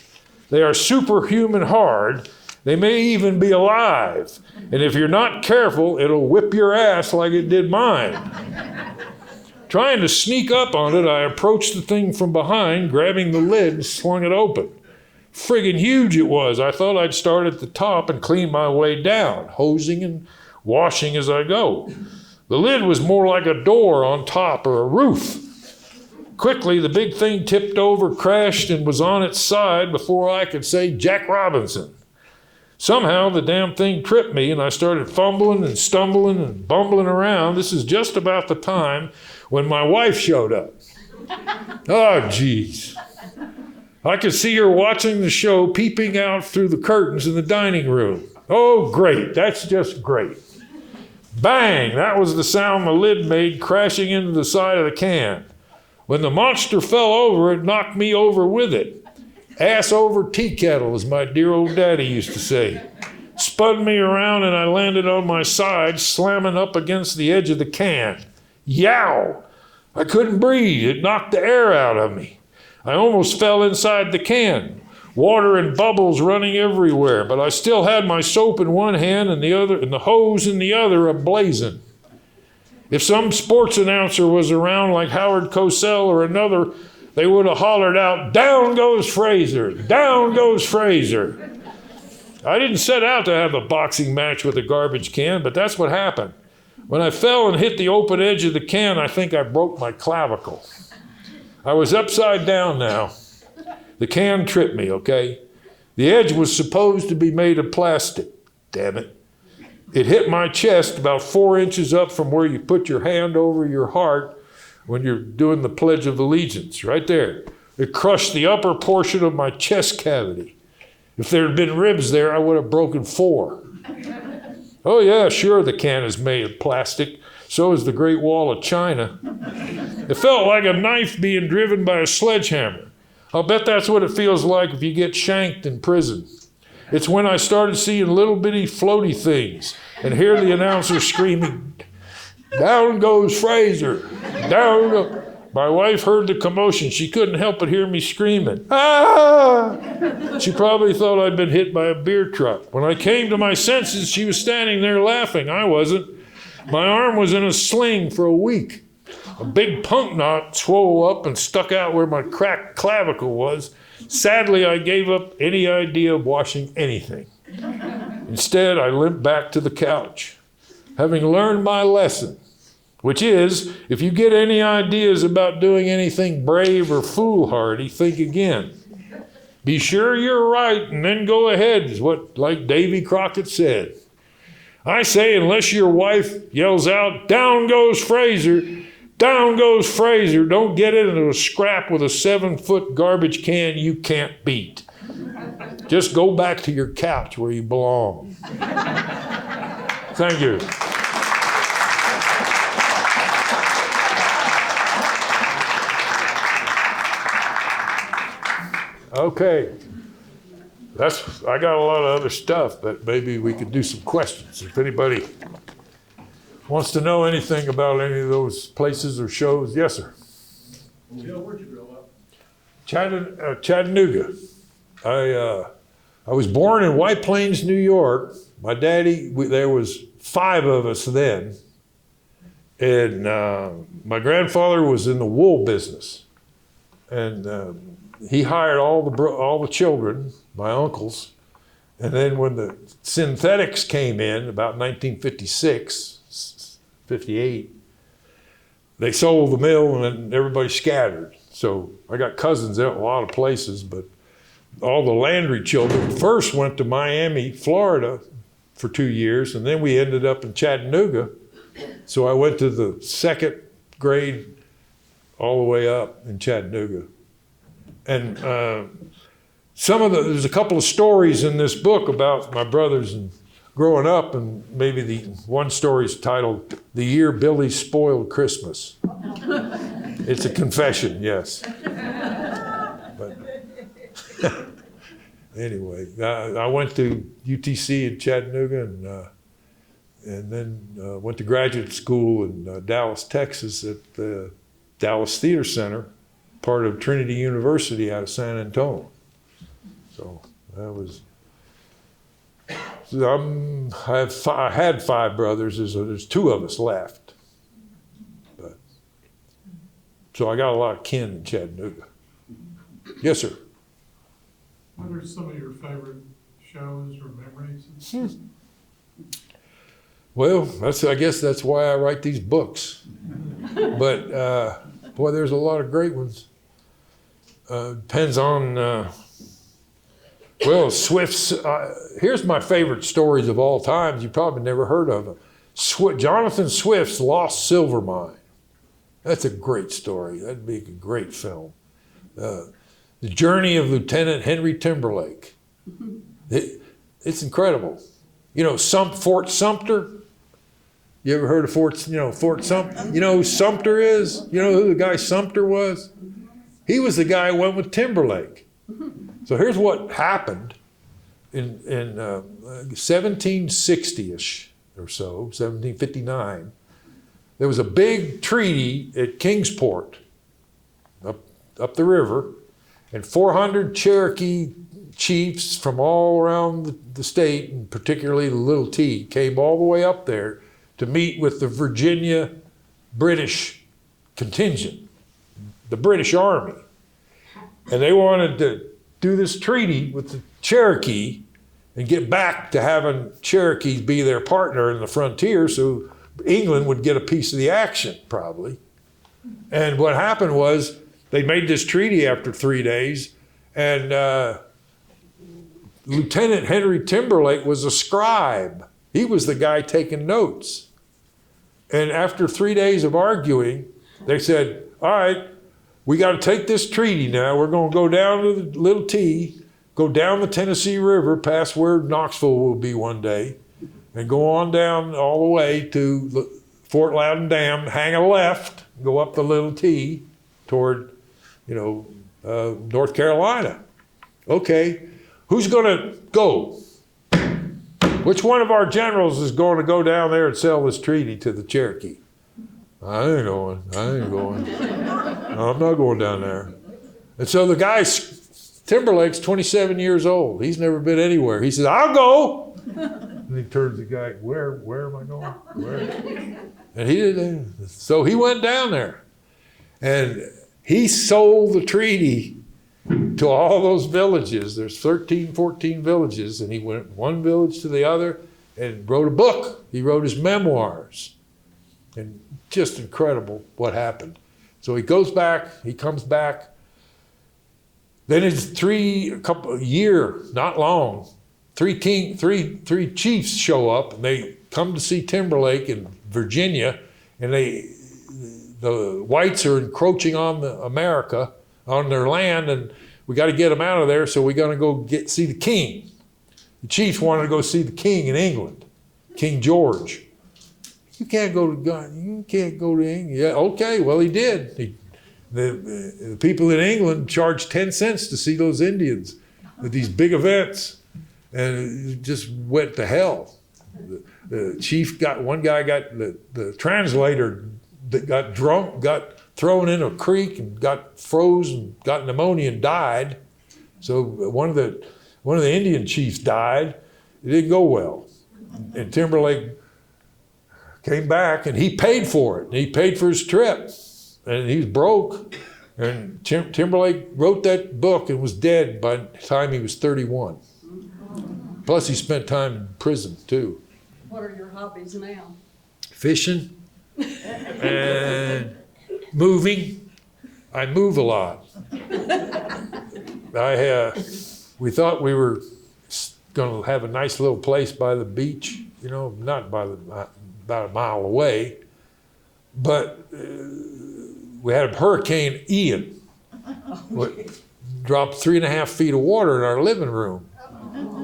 they are superhuman hard. They may even be alive. And if you're not careful, it'll whip your ass like it did mine. Trying to sneak up on it, I approached the thing from behind, grabbing the lid and swung it open. Friggin' huge it was. I thought I'd start at the top and clean my way down, hosing and washing as I go. The lid was more like a door on top or a roof. quickly, the big thing tipped over, crashed, and was on its side before I could say Jack Robinson. Somehow the damn thing tripped me, and I started fumbling and stumbling and bumbling around. This is just about the time when my wife showed up. Oh, geez. I could see her watching the show, peeping out through the curtains in the dining room. Oh, great. That's just great. Bang! That was the sound the lid made, crashing into the side of the can. When the monster fell over, it knocked me over with it. Ass over tea kettle, as my dear old daddy used to say. Spun me around and I landed on my side, slamming up against the edge of the can. Yow! I couldn't breathe. It knocked the air out of me. I almost fell inside the can. Water and bubbles running everywhere, but I still had my soap in one hand and the hose in the other ablazing. If some sports announcer was around like Howard Cosell or another, they would have hollered out, "Down goes Fraser! Down goes Fraser!" I didn't set out to have a boxing match with a garbage can, but that's what happened. When I fell and hit the open edge of the can, I think I broke my clavicle. I was upside down now. The can tripped me, okay? The edge was supposed to be made of plastic. Damn it. It hit my chest about 4 inches up from where you put your hand over your heart when you're doing the Pledge of Allegiance, right there. It crushed the upper portion of my chest cavity. If there had been ribs there, I would have broken 4. Oh yeah, sure, the can is made of plastic. So is the Great Wall of China. It felt like a knife being driven by a sledgehammer. I'll bet that's what it feels like if you get shanked in prison. It's when I started seeing little bitty floaty things and hear the announcer screaming, "Down goes Fraser! Down goes..." My wife heard the commotion. She couldn't help but hear me screaming. Ah! She probably thought I'd been hit by a beer truck. When I came to my senses, she was standing there laughing. I wasn't. My arm was in a sling for a week. A big punk knot swole up and stuck out where my cracked clavicle was. Sadly, I gave up any idea of washing anything. Instead, I limped back to the couch, having learned my lesson, which is, if you get any ideas about doing anything brave or foolhardy, think again. Be sure you're right and then go ahead, is what, like Davy Crockett said. I say, unless your wife yells out, "Down goes Fraser! Down goes Fraser!" don't get into a scrap with a 7-foot garbage can you can't beat. Just go back to your couch where you belong. Thank you. Okay. I got a lot of other stuff, but maybe we could do some questions. If anybody wants to know anything about any of those places or shows, yes, sir. Bill, where'd you grow up? Chattanooga. I was born in White Plains, New York. My daddy, there was 5 of us then, and my grandfather was in the wool business, and he hired all the children, my uncles, and then when the synthetics came in about 1956, 58, they sold the mill and then everybody scattered. So I got cousins in a lot of places, but all the Landry children first went to Miami, Florida for 2 years, and then we ended up in Chattanooga. So I went to the 2nd grade all the way up in Chattanooga. And there's a couple of stories in this book about my brothers and growing up, and maybe the one story is titled "The Year Billy Spoiled Christmas." It's a confession, yes. But anyway, I went to UTC in Chattanooga, and then went to graduate school in Dallas, Texas, at the Dallas Theater Center, part of Trinity University out of San Antonio. So that was. I had 5 brothers. There's 2 of us left. But so I got a lot of kin in Chattanooga. Yes, sir. What are some of your favorite shows or memories? Well, I guess that's why I write these books. But Boy, there's a lot of great ones. Depends on, well, Swift's, here's my favorite stories of all times. You probably never heard of them. Jonathan Swift's Lost Silver Mine. That's a great story. That'd be a great film. The Journey of Lieutenant Henry Timberlake. It's incredible. You know, Fort Sumter. You ever heard of Fort Sumter? You know who Sumter is? You know who the guy Sumter was? He was the guy who went with Timberlake. So here's what happened in 1760-ish or so, 1759. There was a big treaty at Kingsport, up the river, and 400 Cherokee chiefs from all around the state, and particularly the Little T, came all the way up there to meet with the Virginia British contingent, the British Army. And they wanted to do this treaty with the Cherokee and get back to having Cherokees be their partner in the frontier so England would get a piece of the action, probably. And what happened was they made this treaty after 3 days, and Lieutenant Henry Timberlake was a scribe. He was the guy taking notes. And after 3 days of arguing, they said, all right, we got to take this treaty now. We're going to go down to the Little T, go down the Tennessee River past where Knoxville will be one day, and go on down all the way to Fort Loudon Dam, hang a left, go up the Little T toward, North Carolina. Okay, who's going to go? Which one of our generals is going to go down there and sell this treaty to the Cherokee? I ain't going. I'm not going down there. And so the guy, Timberlake's 27 years old. He's never been anywhere. He says, I'll go. And he turns to the guy, where am I going? Where? And he did. So he went down there. And he sold the treaty to all those villages. There's 13, 14 villages. And he went one village to the other and wrote a book. He wrote his memoirs. And just incredible what happened. So he goes back, he comes back. Then it's a year, not long, three chiefs show up, and they come to see Timberlake in Virginia, and the whites are encroaching on America, on their land, and we got to get them out of there, so we're going to go see the king. The chiefs wanted to go see the king in England, King George. You can't go to England. Yeah, okay, well, he did. The people in England charged 10 cents to see those Indians at these big events, and it just went to hell. The chief one guy got the translator that got drunk, got thrown in a creek and got frozen, got pneumonia and died. So one of the Indian chiefs died. It didn't go well, and Timberlake came back, and he paid for it. He paid for his trip, and he was broke. And Timberlake wrote that book and was dead by the time he was 31. Plus, he spent time in prison, too. What are your hobbies now? Fishing and moving. I move a lot. We thought we were going to have a nice little place by the beach, not about a mile away, but we had a Hurricane Ian, dropped 3.5 feet of water in our living room.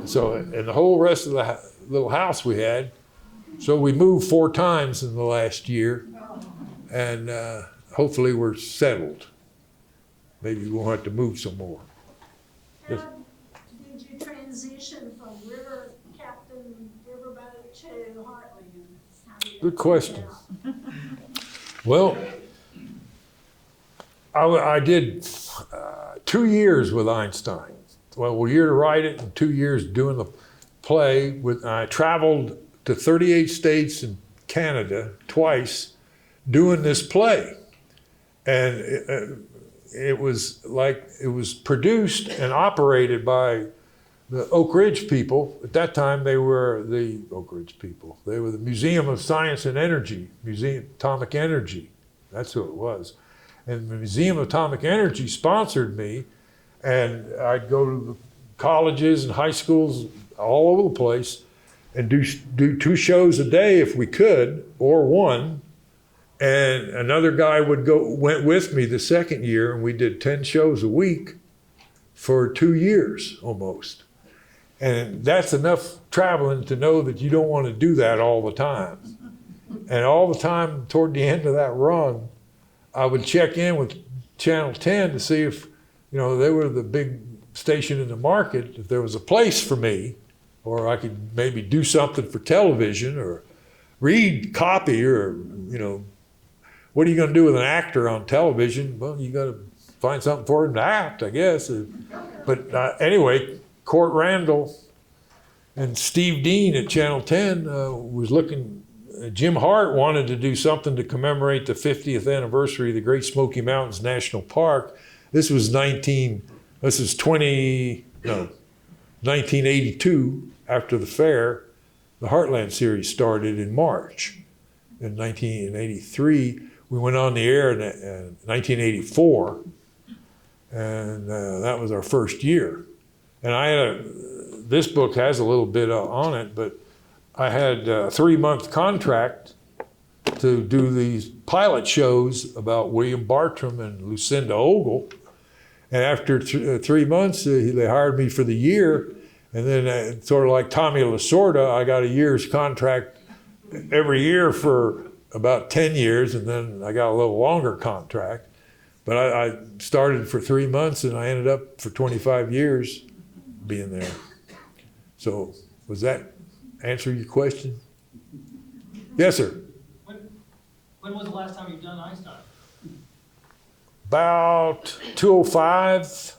So, and the whole rest of the little house we had. So we moved 4 times in the last year, and hopefully we're settled. Maybe we won't have to move some more. How did you transition from river captain, riverboat to Heartland? Good question. Well, I did 2 years with Einstein. Well, a year to write it and 2 years doing the play. I traveled to 38 states and Canada twice doing this play. And it was produced and operated by the Oak Ridge people. At that time, they were the Oak Ridge people. They were the Museum of Science and Energy, Museum of Atomic Energy. That's who it was. And the Museum of Atomic Energy sponsored me, and I'd go to the colleges and high schools all over the place and do 2 shows a day if we could, or 1. And another guy went with me the second year, and we did 10 shows a week for 2 years almost. And that's enough traveling to know that you don't want to do that all the time. And all the time toward the end of that run, I would check in with Channel 10 to see if, they were the big station in the market, if there was a place for me, or I could maybe do something for television or read copy, or, what are you going to do with an actor on television? Well, you got to find something for him to act, I guess. But anyway, Court Randall and Steve Dean at Channel 10 was looking. Jim Hart wanted to do something to commemorate the 50th anniversary of the Great Smoky Mountains National Park. This was 1982, after the fair. The Heartland series started in March. In 1983, we went on the air in 1984, and that was our first year. And this book has a little bit on it, but I had a 3-month contract to do these pilot shows about William Bartram and Lucinda Ogle. And after 3 months, they hired me for the year. And then sort of like Tommy Lasorda, I got a year's contract every year for about 10 years. And then I got a little longer contract. But I started for 3 months, and I ended up for 25 years being there. So was that answer your question? Yes, sir. When was the last time you've done Einstein? About 2:05.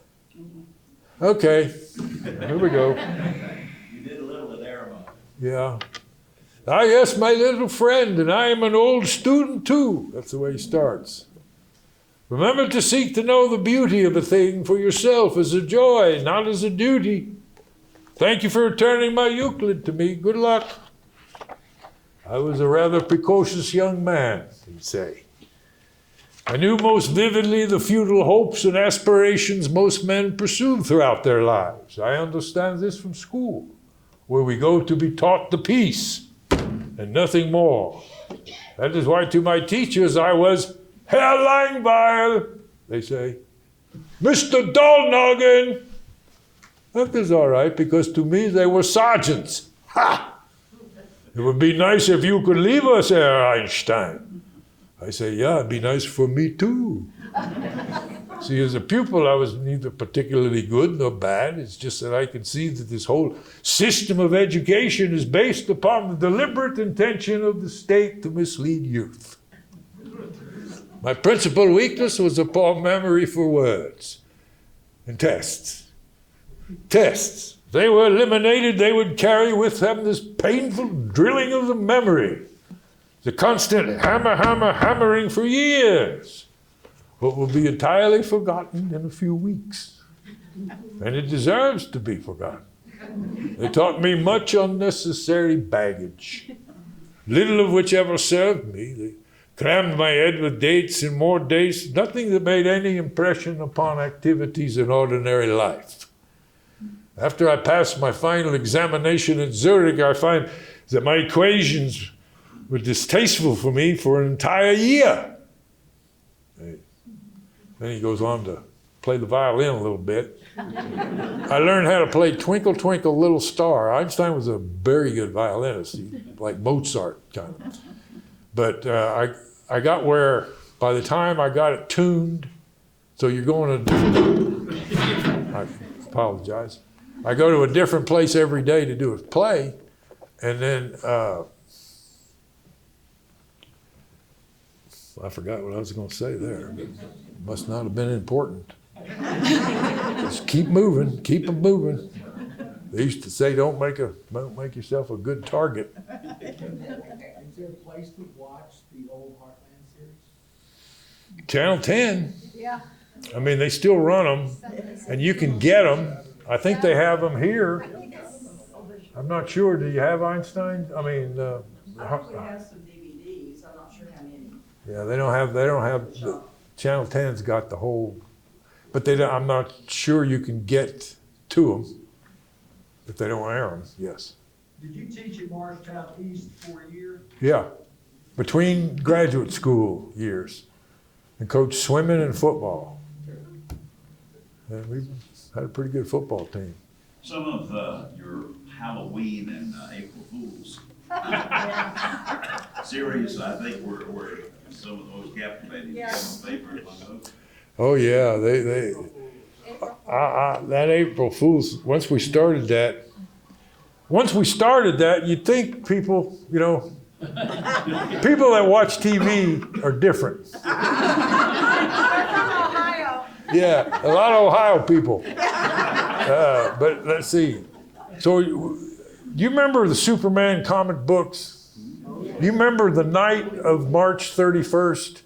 Okay, here we go. You did a little at Arama. Yeah. Ah, yes, my little friend, and I am an old student too. That's the way he starts. Remember to seek to know the beauty of a thing for yourself as a joy, not as a duty. Thank you for returning my Euclid to me. Good luck. I was a rather precocious young man, he'd say. I knew most vividly the futile hopes and aspirations most men pursue throughout their lives. I understand this from school, where we go to be taught the peace and nothing more. That is why to my teachers I was Herr Langweil, they say. Mr. Dolnoggin. That is all right, because to me they were sergeants. Ha! It would be nice if you could leave us, Herr Einstein. I say, yeah, it'd be nice for me too. See, as a pupil, I was neither particularly good nor bad. It's just that I could see that this whole system of education is based upon the deliberate intention of the state to mislead youth. My principal weakness was a poor memory for words and tests. Tests. If they were eliminated, they would carry with them this painful drilling of the memory, the constant hammering for years, what will be entirely forgotten in a few weeks. And it deserves to be forgotten. They taught me much unnecessary baggage, little of which ever served me. They crammed my head with dates and more dates, nothing that made any impression upon activities in ordinary life. After I passed my final examination at Zurich, I find that my equations were distasteful for me for an entire year. Then he goes on to play the violin a little bit. I learned how to play Twinkle, Twinkle, Little Star. Einstein was a very good violinist, like Mozart kind of. But I got where, by the time I got it tuned, so you're going to, I apologize. I go to a different place every day to do a play, and then I forgot what I was going to say there. But it must not have been important. Just keep moving, keep them moving. They used to say, don't make yourself a good target. Is there a place to watch the old Heartland series? Channel 10. Yeah. I mean, they still run them, and you can get them. I think they have them here. I'm not sure. Do you have Einstein? I mean, I actually have some DVDs. I'm not sure how many. yeah, they don't have Channel 10's got the whole, but I'm not sure you can get to them if they don't air them, yes. Did you teach at Marshtown East for a year? Yeah, between graduate school years, and coached swimming and football. And we had a pretty good football team. Some of your Halloween and April Fools series, I think, were some of the most captivating. Yeah. Favorite among those. Oh yeah, that April Fools. Once we started that, you'd think people, people that watch TV are different. They're from Ohio. Yeah, a lot of Ohio people. But let's see. So, you remember the Superman comic books? You remember the night of March 31st?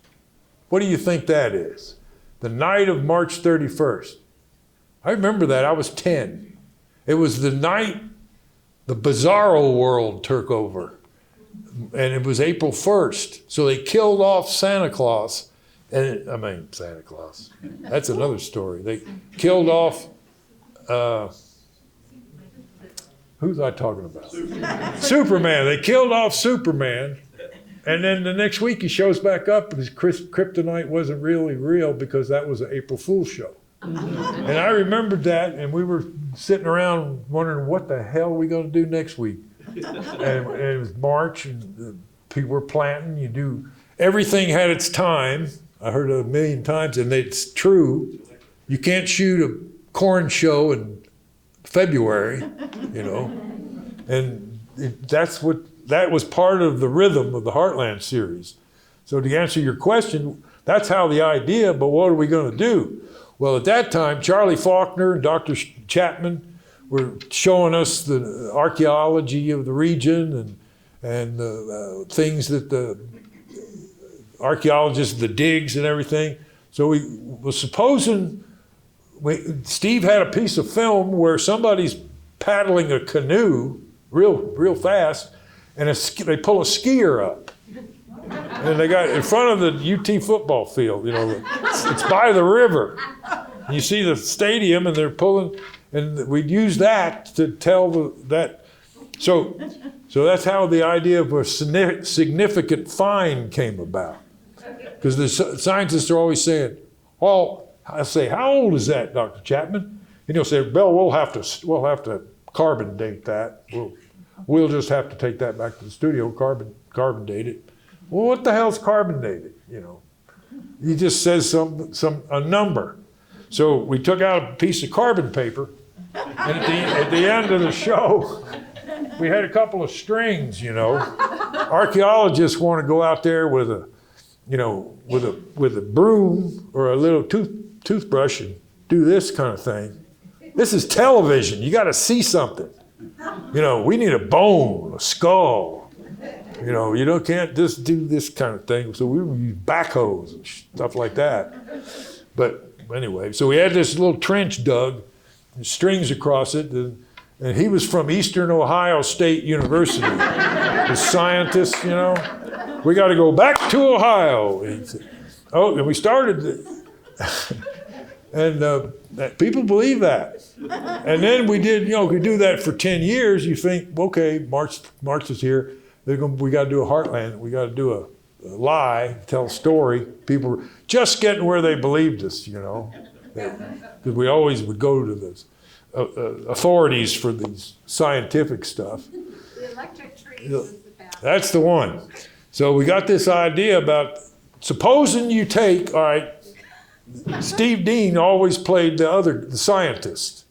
What do you think that is? The night of March 31st. I remember that. I was 10. It was the night the Bizarro world took over. And it was April 1st. So they killed off Santa Claus. Santa Claus. That's another story. They killed off, who's I talking about? Superman. They killed off Superman. And then the next week he shows back up, and his kryptonite wasn't really real because that was an April Fool's show. And I remembered that, and we were sitting around wondering what the hell are we going to do next week. And it was March, and people were planting. Everything had its time. I heard it a million times, and it's true. You can't shoot a corn show in February, and that was part of the rhythm of the Heartland series. So to answer your question, that's how the idea, but what are we going to do? Well, at that time, Charlie Faulkner and Dr. Chapman were showing us the archaeology of the region and the things that the archaeologists, the digs and everything. So we was supposing, Steve had a piece of film where somebody's paddling a canoe real fast, and they pull a skier up. And they got in front of the UT football field, it's by the river. And you see the stadium, and they're pulling, and we'd use that to tell that. So that's how the idea of a significant find came about. Because the scientists are always saying, well, I say, how old is that, Dr. Chapman? And he'll say, Bill, we'll have to carbon date that. We'll just have to take that back to the studio, carbon date it. Well, what the hell's carbon dated? He just says a number. So we took out a piece of carbon paper, and at the end of the show, we had a couple of strings. Archaeologists want to go out there with a broom or a little toothbrush and do this kind of thing. This is television. You got to see something. We need a bone, a skull. Can't just do this kind of thing. So we use backhoes and stuff like that. But anyway, so we had this little trench dug, and strings across it, and he was from Eastern Ohio State University. The scientist, we got to go back to Ohio. And we started, and people believe that. And then we did, we do that for 10 years. You think, okay, March is here. We got to do a Heartland. We got to do a lie, tell a story. People were just getting where they believed us, because we always would go to the authorities for these scientific stuff. The electric trees is the best. That's the one. So we got this idea about, supposing you take, all right, Steve Dean always played the scientist.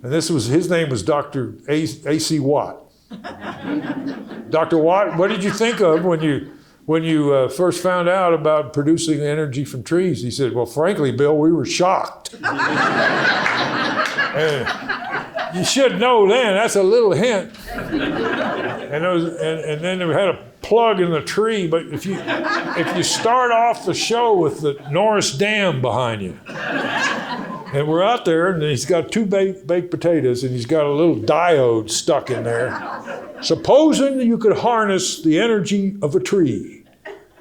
And his name was Dr. A.C. Watt. Dr. Watt, what did you think of when you first found out about producing energy from trees? He said, well, frankly, Bill, we were shocked. And you should know then, that's a little hint. And then we had a plug in the tree, but if you start off the show with the Norris Dam behind you, and we're out there, and he's got two baked potatoes, and he's got a little diode stuck in there. Supposing you could harness the energy of a tree.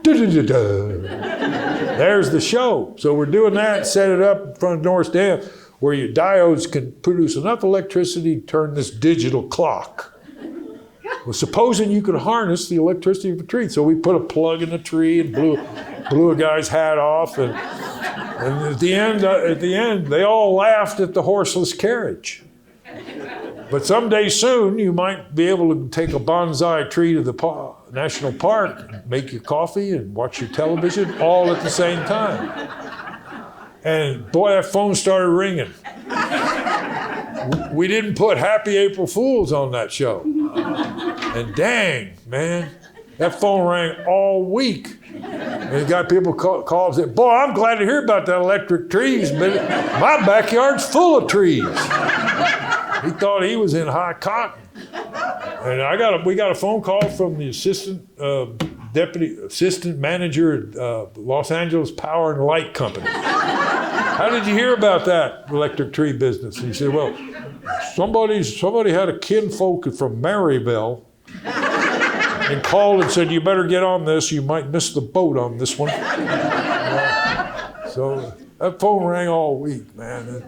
Da-da-da-da. There's the show. So we're doing that, set it up in front of North Dam where your diodes can produce enough electricity to turn this digital clock. Well, supposing you could harness the electricity of a tree. So we put a plug in the tree and blew a guy's hat off. And at the end, they all laughed at the horseless carriage. But someday soon, you might be able to take a bonsai tree to the national park, make your coffee and watch your television all at the same time. And boy, that phone started ringing. We didn't put Happy April Fools on that show. And dang, man, that phone rang all week. And you got people call and say, boy, I'm glad to hear about that electric trees, but my backyard's full of trees. He thought he was in high cotton. And we got a phone call from the deputy assistant manager at Los Angeles Power and Light Company. How did you hear about that electric tree business? And he said, well, somebody had a kinfolk from Maryville and called and said, you better get on this. You might miss the boat on this one. So that phone rang all week, man.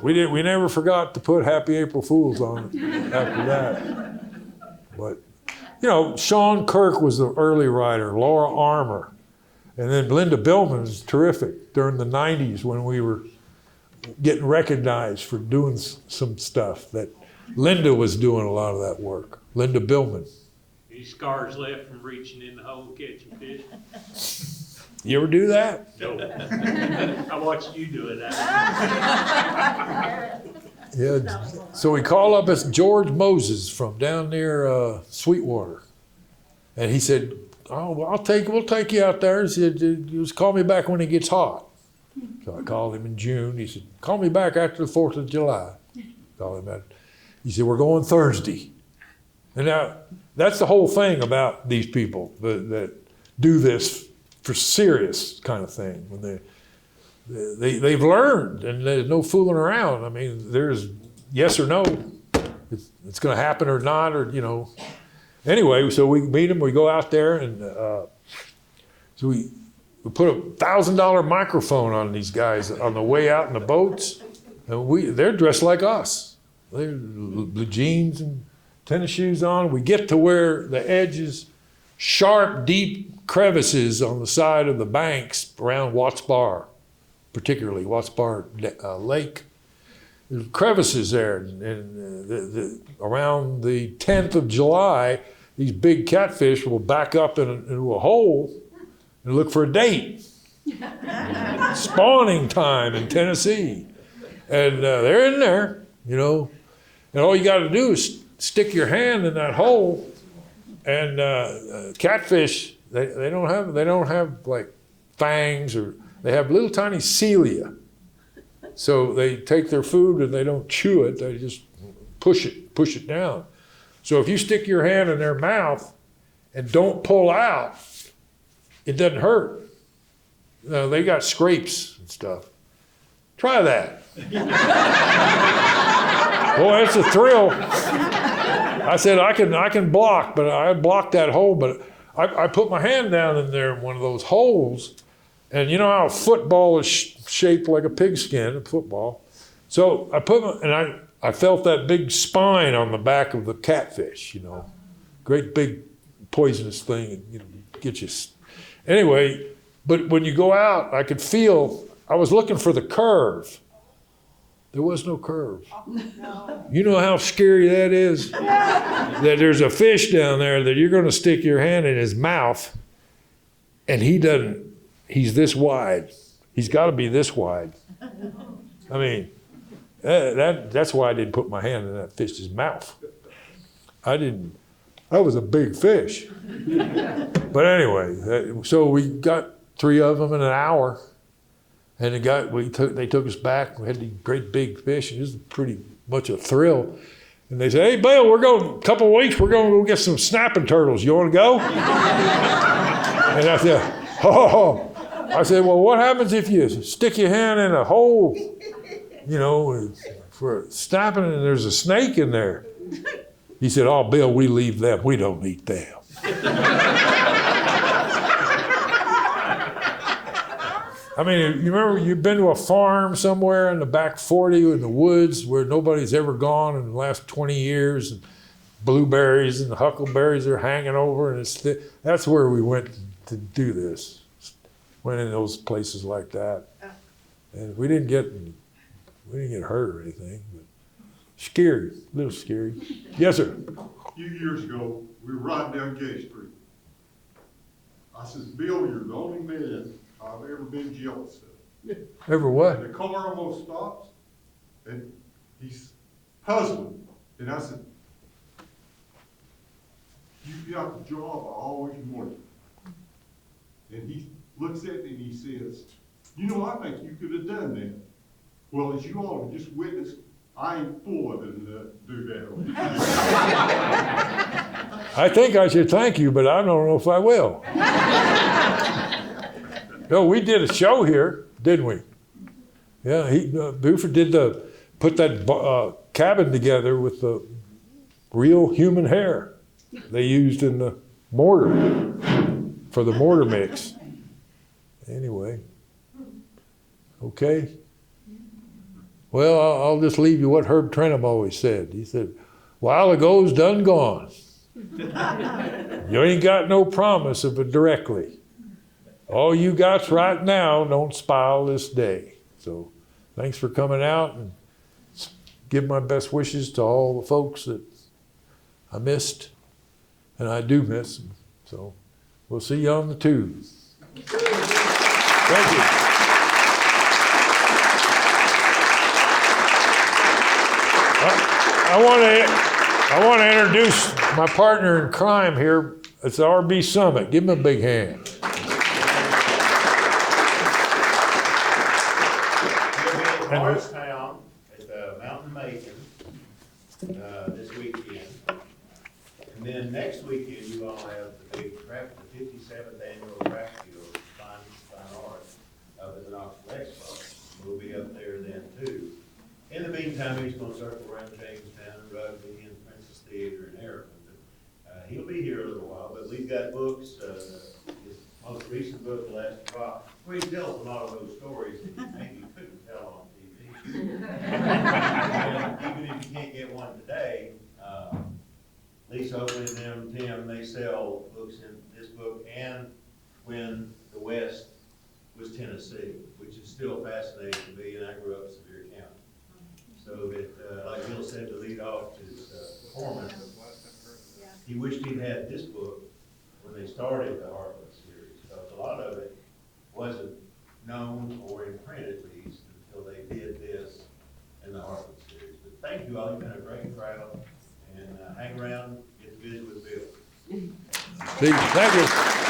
We never forgot to put Happy April Fools on it after that. But, Sean Kirk was the early writer, Laura Armour. And then Linda Billman was terrific during the 90s when we were getting recognized for doing some stuff that Linda was doing a lot of that work. Linda Billman. Any scars left from reaching in the hole catching fish? You ever do that? No. I watched you do it. Yeah. So we call up as George Moses from down near Sweetwater. And he said, oh, well, we'll take you out there. He said, just call me back when it gets hot. So I called him in June. He said, call me back after the 4th of July. Called him back. He said, we're going Thursday. And now, that's the whole thing about these people that do this for serious kind of thing. When they've learned, and there's no fooling around. I mean, there's yes or no. It's going to happen or not, or, Anyway, so we meet them, we go out there, and so we put a $1,000 microphone on these guys on the way out in the boats, and they're dressed like us. They're blue jeans and tennis shoes on. We get to where the edges, sharp, deep crevices on the side of the banks around Watts Bar, particularly Watts Bar Lake. There's crevices there, and around the 10th of July, these big catfish will back up into a hole and look for a date. Spawning time in Tennessee. And they're in there, and all you got to do is stick your hand in that hole, and catfish, they don't have like fangs, or they have little tiny cilia. So they take their food and they don't chew it, they just push it down. So if you stick your hand in their mouth and don't pull out, it doesn't hurt. They got scrapes and stuff. Try that. Boy, it's a thrill. I said, I can block, but I blocked that hole, but I put my hand down in there in one of those holes, and you know how a football is shaped like a pigskin, a football. So I felt that big spine on the back of the catfish, great big poisonous thing, get you. Anyway, but when you go out, I could feel, I was looking for the curve. There was no curve. No. You know how scary that is? That there's a fish down there that you're going to stick your hand in his mouth, and he's this wide. He's got to be this wide. I mean, that's why I didn't put my hand in that fish's mouth. That was a big fish. But anyway, so we got 3 of them in an hour. And they took us back. We had these great big fish, and it was pretty much a thrill. And they said, "Hey, Bill, a couple of weeks, we're going to go get some snapping turtles. You want to go?" And I said, "Oh." I said, "Well, what happens if you stick your hand in a hole, for snapping, and there's a snake in there?" He said, "Oh, Bill, we leave them. We don't eat them." I mean, you remember you've been to a farm somewhere in the back 40 in the woods where nobody's ever gone in the last 20 years, and blueberries and huckleberries are hanging over, and that's where we went to do this. Went in those places like that, and we didn't get hurt or anything, but scary, a little scary. Yes, sir. A few years ago, we were riding down Gay Street. I says, Bill, you're the only man I've ever been jealous of. Ever what? And the car almost stops, and he's puzzling. And I said, you got the job I always wanted. And he looks at me and he says, you know, I think you could have done that. Well, as you all have just witnessed, I ain't full of it to do that. I think I should thank you, but I don't know if I will. No, we did a show here, didn't we? Yeah, Buford did put that cabin together with the real human hair they used in the mortar, for the mortar mix. Anyway, okay. Well, I'll just leave you what Herb Trenum always said. He said, while ago's done gone. You ain't got no promise of it directly. All you got's right now don't spile this day. So thanks for coming out, and give my best wishes to all the folks that I missed, and I do miss them. So we'll see you on the tube. Thank you. I want to introduce my partner in crime here. It's the RB Summit. Give him a big hand. Morristown at the Mountain Macon this weekend. And then next weekend, you all have the big the 57th annual craft field, fine art, up at the Knoxville Expo. We'll be up there then too. In the meantime, he's going to circle around Jamestown and Rugby and Princess Theater and Airman. He'll be here a little while, but we've got books. His most recent book, The Last Drop, where he tells a lot of those stories that you maybe couldn't tell on TV. Even if you can't get one today, Lisa Oakley and them, Tim, they sell books in this book and When the West Was Tennessee, which is still fascinating to me, and I grew up in Sevier County. So that, like Bill said, to lead off his performance, he wished he'd had this book when they started the Heartland series, because a lot of it wasn't known or in print at least until they did this in the Heartland series. But thank you all, you've been a great crowd, and hang around, get to visit with Bill. Thank you.